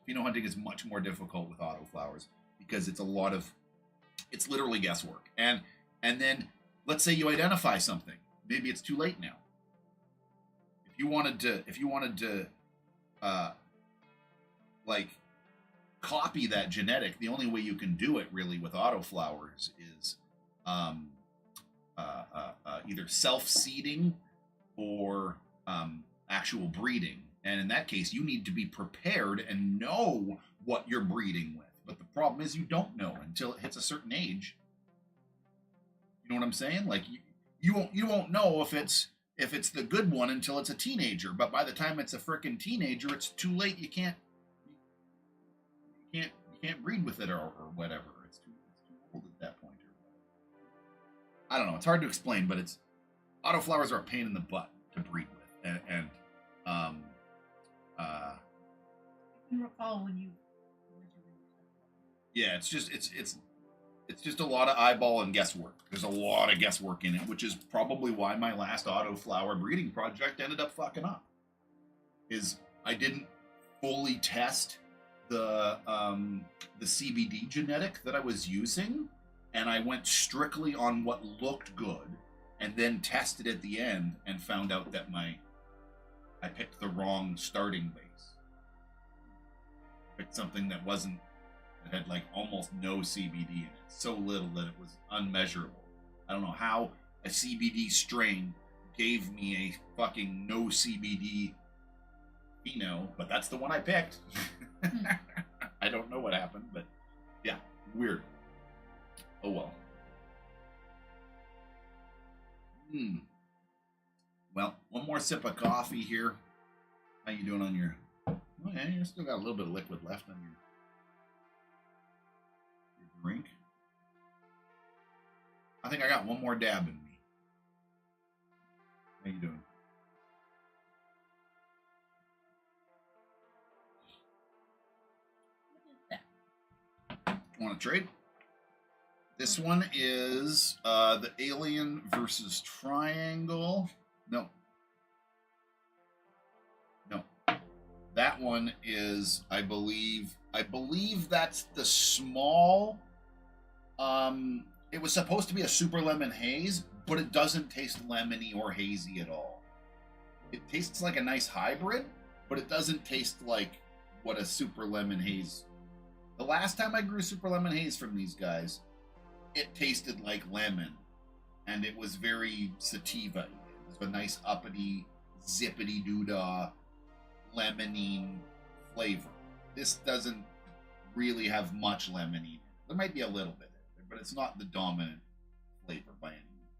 Pheno hunting is much more difficult with autoflowers because it's a lot of, it's literally guesswork. And then let's say you identify something. Maybe it's too late now. If you wanted to like copy that genetic, the only way you can do it really with autoflowers is either self-seeding or actual breeding. And in that case, you need to be prepared and know what you're breeding with. But the problem is you don't know until it hits a certain age. You know what I'm saying? Like you won't know if it's the good one until it's a teenager. But by the time it's a frickin' teenager, it's too late. You can't breed with it or whatever. It's too old at that point or whatever. I don't know. It's hard to explain, but it's autoflowers are a pain in the butt to breed with, and I can recall when you yeah, it's just a lot of eyeball and guesswork. There's a lot of guesswork in it, which is probably why my last autoflower breeding project ended up fucking up. Is I didn't fully test the CBD genetic that I was using, and I went strictly on what looked good, and then tested at the end and found out that I picked the wrong starting base. Picked something that had like almost no CBD in it, so little that it was unmeasurable. I don't know how a CBD strain gave me a fucking no CBD pheno, but that's the one I picked. I don't know what happened, but yeah, weird. Oh well. Well, one more sip of coffee here. How you doing on your... Oh yeah, you still got a little bit of liquid left on your drink. I think I got one more dab in me. How you doing? Want to trade? This one is the Alien versus Triangle. No. That one is, I believe that's the small. It was supposed to be a super lemon haze, but it doesn't taste lemony or hazy at all. It tastes like a nice hybrid, but it doesn't taste like what a super lemon haze. The last time I grew super lemon haze from these guys, it tasted like lemon, and it was very sativa. It was a nice uppity, zippity doodah, lemonine flavor. This doesn't really have much lemon in it. There might be a little bit, but it's not the dominant flavor by any means.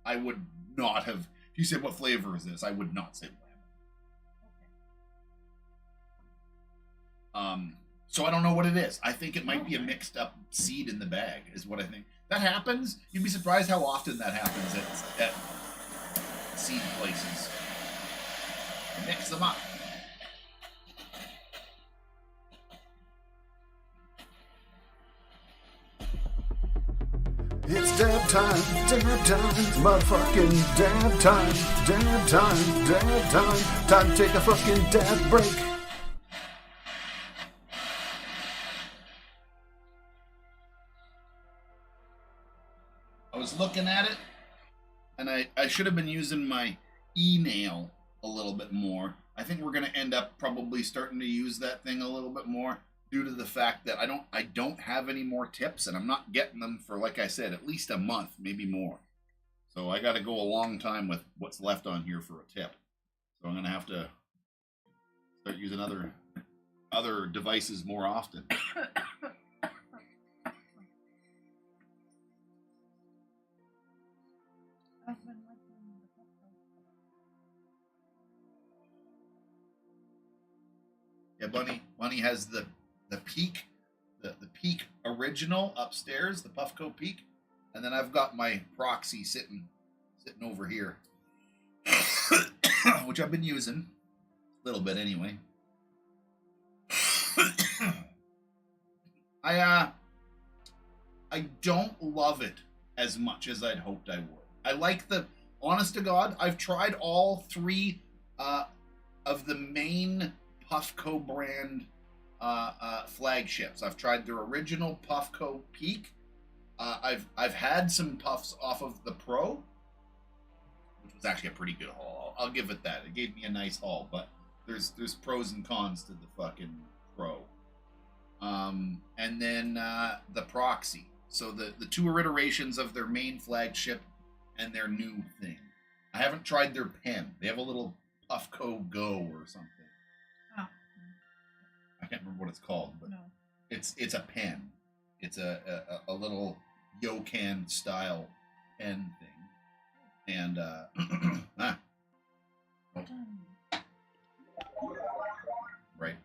I would not have, if you said what flavor is this, I would not say lemon. So I don't know what it is. I think it might be a mixed up seed in the bag, is what I think. That happens. You'd be surprised how often that happens at seed places. Mix them up. It's dab time, motherfucking dab time, time to take a fucking dab break. I was looking at it, and I should have been using my e-nail a little bit more. I think we're going to end up probably starting to use that thing a little bit more due to the fact that I don't have any more tips, and I'm not getting them for, like I said, at least a month, maybe more. So I got to go a long time with what's left on here for a tip. So I'm going to have to start using other devices more often. Yeah, Bunny has the Peak, the Peak original upstairs, the Puffco Peak, and then I've got my Proxy sitting sitting over here, which I've been using a little bit anyway. I don't love it as much as I'd hoped I would. I like the, honest to God, I've tried all three of the main Puffco brand flagships. I've tried their original Puffco Peak. I've had some puffs off of the Pro, which was actually a pretty good haul. I'll give it that. It gave me a nice haul, but there's pros and cons to the fucking Pro. And then the Proxy. So the two iterations of their main flagship and their new thing. I haven't tried their pen. They have a little Puffco Go or something. Oh. I can't remember what it's called, but No. it's a pen. It's a little Yokan style pen thing. And right.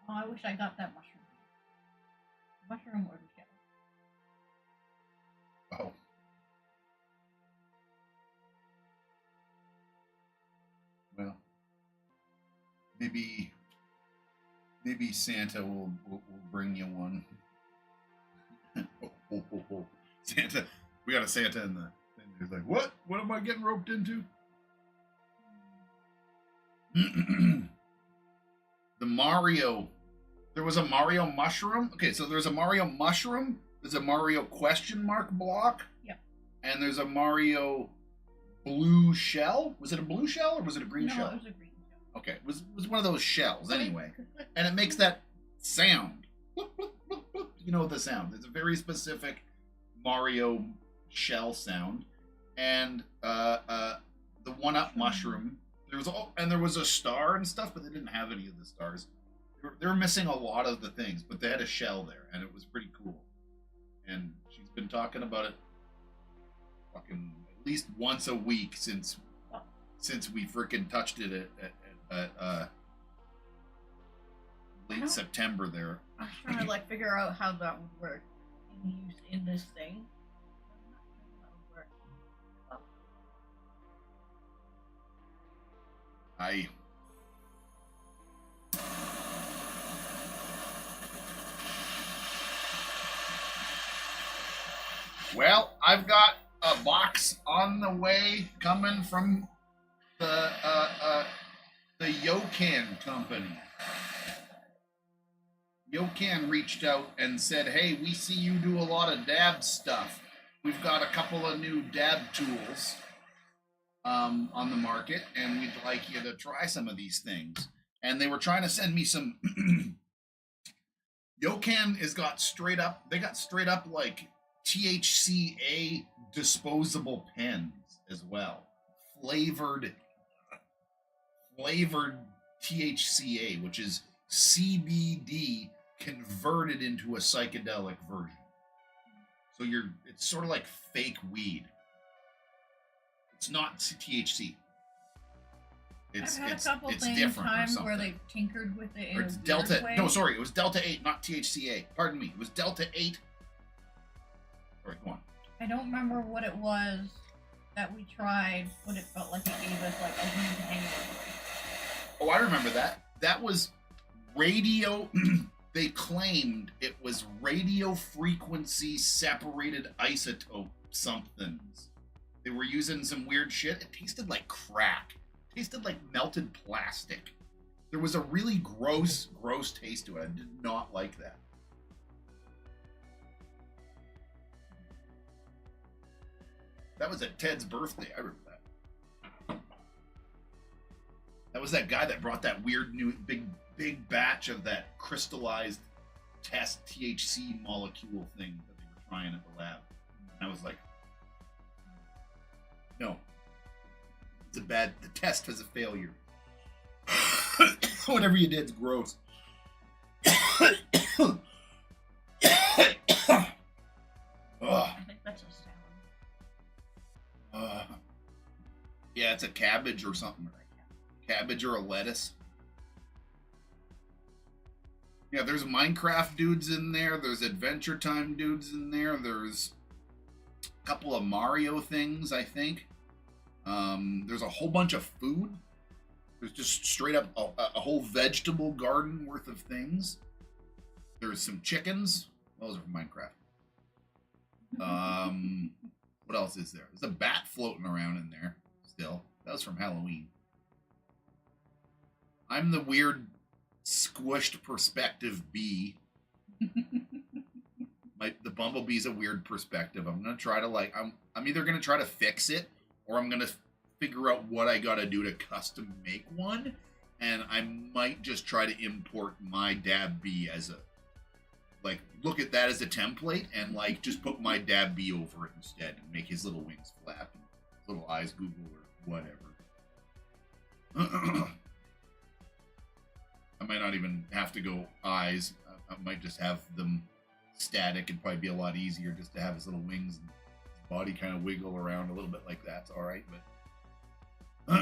Oh, I wish I got that mushroom. Mushroom or the shell. Oh. Well, maybe Santa will bring you one. Oh. Santa, we got a Santa in the thing. He's like, what? What am I getting roped into? The Mario. There was a Mario mushroom. Okay, so there's a Mario mushroom. There's a Mario question mark block. Yep. And there's a Mario blue shell. Was it a blue shell or was it a green shell? No, it was a green shell. Okay, it was one of those shells anyway. And it makes that sound. Bloop, bloop, bloop, bloop. You know the sound. It's a very specific Mario shell sound. And the one-up mushroom. There was a star and stuff, but they didn't have any of the stars. They were missing a lot of the things, but they had a shell there, and it was pretty cool. And she's been talking about it fucking at least once a week since we freaking touched it at late September there. I was trying to figure out how that would work in this thing. Well, I've got a box on the way coming from the Yokan company. Yokan reached out and said, hey, we see you do a lot of dab stuff. We've got a couple of new dab tools on the market, and we'd like you to try some of these things. And they were trying to send me some. Yokan got straight up like THCA disposable pens as well, flavored THCA, which is CBD converted into a psychedelic version. So it's sort of like fake weed. It's not THC. I've had a couple things where they've tinkered with it. Or it's Delta. Way. No, sorry, it was Delta 8, not THCA. Pardon me. It was Delta 8. Sorry, go on. I don't remember what it was that we tried, but it felt like it gave us like a weed hangover. Oh, I remember that. That was radio. They claimed it was radio frequency separated isotope somethings. They were using some weird shit. It tasted like crack. It tasted like melted plastic. There was a really gross taste to it. I did not like that. That was at Ted's birthday. I remember that. That was that guy that brought that weird new big batch of that crystallized test THC molecule thing that they were trying at the lab. And I was like, no. The test was a failure. Whatever you did's gross. I think that's a salad. Yeah, it's a cabbage or something. Cabbage or a lettuce. Yeah, there's Minecraft dudes in there. There's Adventure Time dudes in there. There's couple of Mario things, I think. There's a whole bunch of food. There's just straight up a whole vegetable garden worth of things. There's some chickens. Those are from Minecraft. What else is there? There's a bat floating around in there still. That was from Halloween. I'm the weird squished perspective bee. The bumblebee's a weird perspective. I'm gonna try to I'm either gonna try to fix it or I'm gonna figure out what I gotta do to custom make one, and I might just try to import my dab bee as a look at that as a template and just put my dab bee over it instead and make his little wings flap and his little eyes google or whatever. I might not even have to go eyes. I might just have them static. It'd probably be a lot easier just to have his little wings and his body kind of wiggle around a little bit like that. It's all right, but I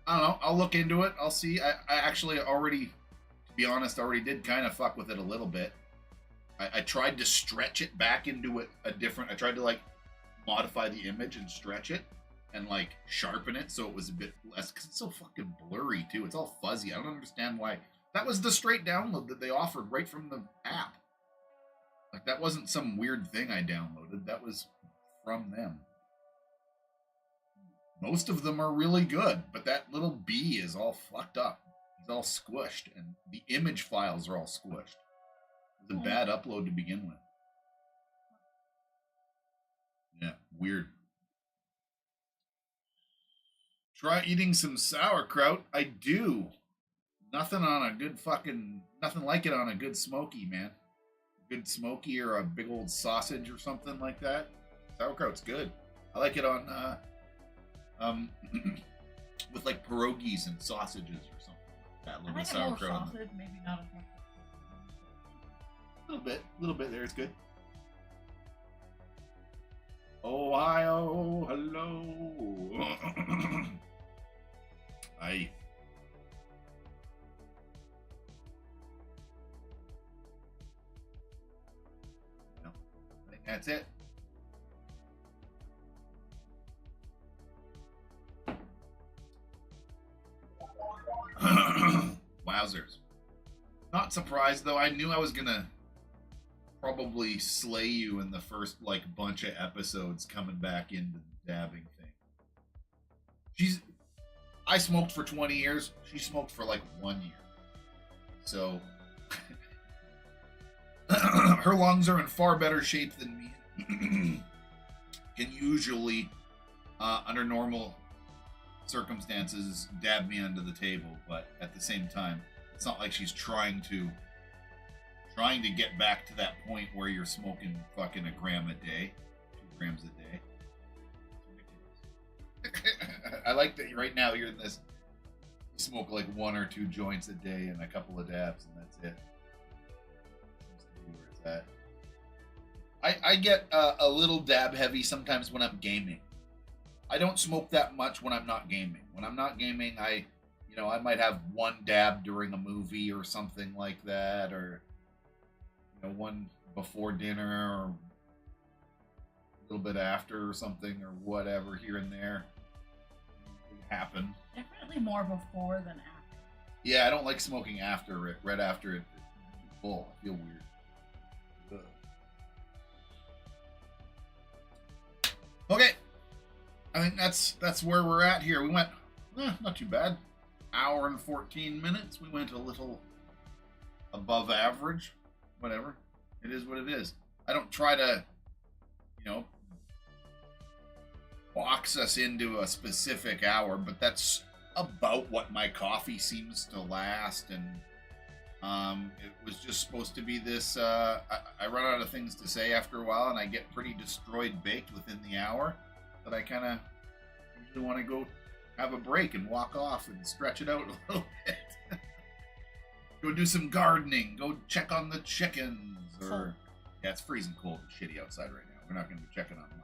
don't know. I'll look into it. I'll see. I actually already, to be honest, already did kind of fuck with it a little bit. I tried to stretch it back into a different. I tried to modify the image and stretch it and sharpen it so it was a bit less, because it's so fucking blurry too. It's all fuzzy. I don't understand why. That was the straight download that they offered right from the app. That wasn't some weird thing I downloaded. That was from them. Most of them are really good, but that little bee is all fucked up. He's all squished, and the image files are all squished. It was a bad upload to begin with. Yeah, weird. Try eating some sauerkraut. I do. Nothing like it on a good smoky, man. Good smoky or a big old sausage or something like that. Sauerkraut's good. I like it on with pierogies and sausages or something like that. A little bit of sauerkraut. Sausage, maybe not as much. A little bit there is good. Ohio, hello. I think that's it. Wowzers. Not surprised though. I knew I was gonna probably slay you in the first bunch of episodes coming back into the dabbing thing. I smoked for 20 years. She smoked for 1 year. So her lungs are in far better shape than me. Can usually, under normal circumstances, dab me under the table, but at the same time, it's not like she's trying to get back to that point where you're smoking fucking a gram a day, 2 grams a day. It's ridiculous. I like that right now you're in this. You smoke 1 or 2 joints a day and a couple of dabs, and that's it. Seems to be where it's at. I get a little dab heavy sometimes when I'm gaming. I don't smoke that much when I'm not gaming. When I'm not gaming, I might have 1 dab during a movie or something like that, or 1 before dinner, or a little bit after or something, or whatever, here and there. It happen. Definitely more before than after. Yeah, I don't like smoking after it. Right after it, it's full. I feel weird. Ugh. Okay, I think that's where we're at here. We went not too bad. Hour and 14 minutes. We went a little above average. Whatever. It is what it is. I don't try to, box us into a specific hour, but that's about what my coffee seems to last. And it was just supposed to be this. I run out of things to say after a while, and I get pretty destroyed baked within the hour. That I kind of usually want to go have a break and walk off and stretch it out a little bit. Go do some gardening. Go check on the chickens. Or yeah, it's freezing cold and shitty outside right now. We're not going to be checking on much.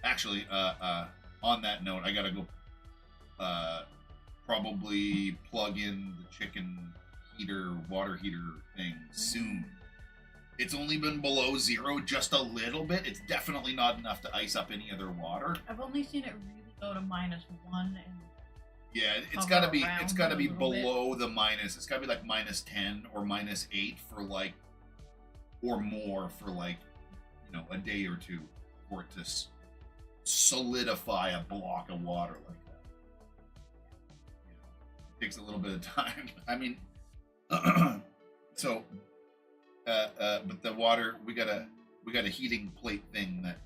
Actually, on that note, I gotta go. Probably plug in the chicken heater, water heater thing soon. It's only been below 0 just a little bit. It's definitely not enough to ice up any other water. I've only seen it really go to -1 and Yeah, it's hover gotta be around gotta a be little below the minus. It's gotta be like -10 or -8 for like, or more for like, you know, a day or two for it to solidify a block of water like that. You know, it takes a little bit of time. I mean, so, but the water, we got a heating plate thing that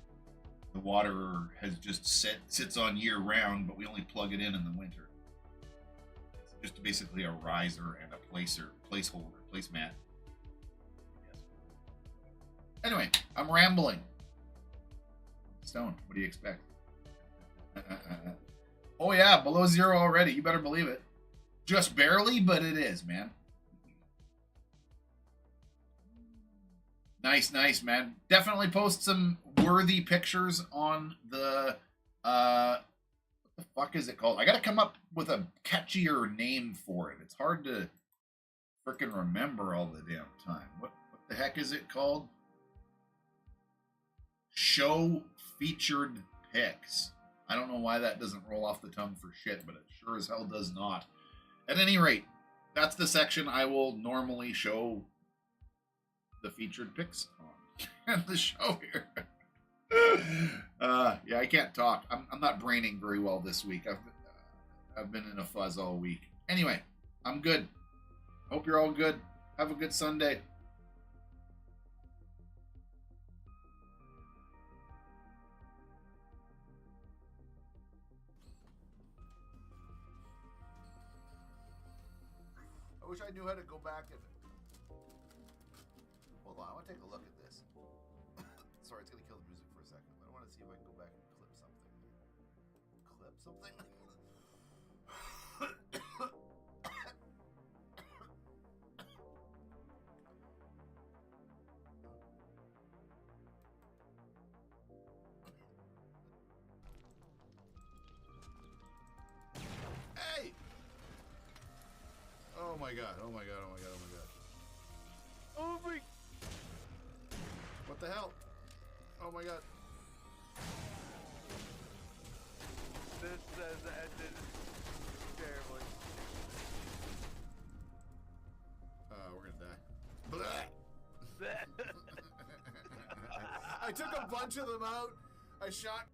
the water has just sits on year round, but we only plug it in the winter. It's just basically a riser and a placeholder, placemat. Yes. Anyway, I'm rambling. Stone, what do you expect? Oh yeah, below 0 already. You better believe it. Just barely, but it is, man. Nice, man. Definitely post some worthy pictures on the what the fuck is it called? I gotta come up with a catchier name for it. It's hard to freaking remember all the damn time. What the heck is it called? Show featured pics. I don't know why that doesn't roll off the tongue for shit, but it sure as hell does not. At any rate, that's the section I will normally show the featured pics on the show here. Yeah, I can't talk. I'm not braining very well this week. I've been in a fuzz all week. Anyway, I'm good. Hope you're all good. Have a good Sunday. I wish I knew how to go back and... Hold on, I want to take a look at this. Sorry, it's going to kill the music for a second. But I want to see if I can go back and clip something. Clip something? Hey! Oh my god, oh my god, oh my god, oh my god. Oh my... What the hell? Oh my god. This has ended terribly. We're gonna die. I took a bunch of them out. I shot...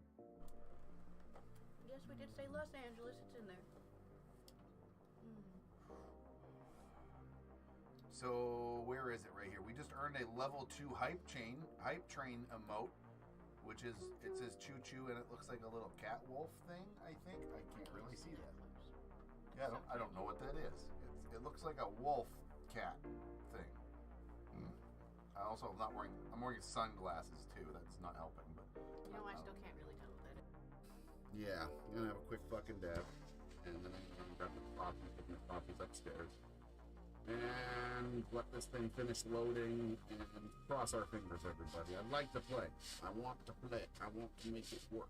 Yes, we did say Los Angeles. It's in there. So where is it right here? We just earned a level 2 hype train emote, which is, it says choo choo and it looks like a little cat wolf thing, I think. I can't really see that. Yeah, I don't know what that is. It looks like a wolf cat thing. I'm wearing sunglasses too. That's not helping, but You know, I still can't really tell what that is. yeah, I'm gonna have a quick fucking dab, and then I'm gonna grab the coffee. The coffee's upstairs. And let this thing finish loading and cross our fingers, everybody. I'd like to play. I want to play. I want to make it work.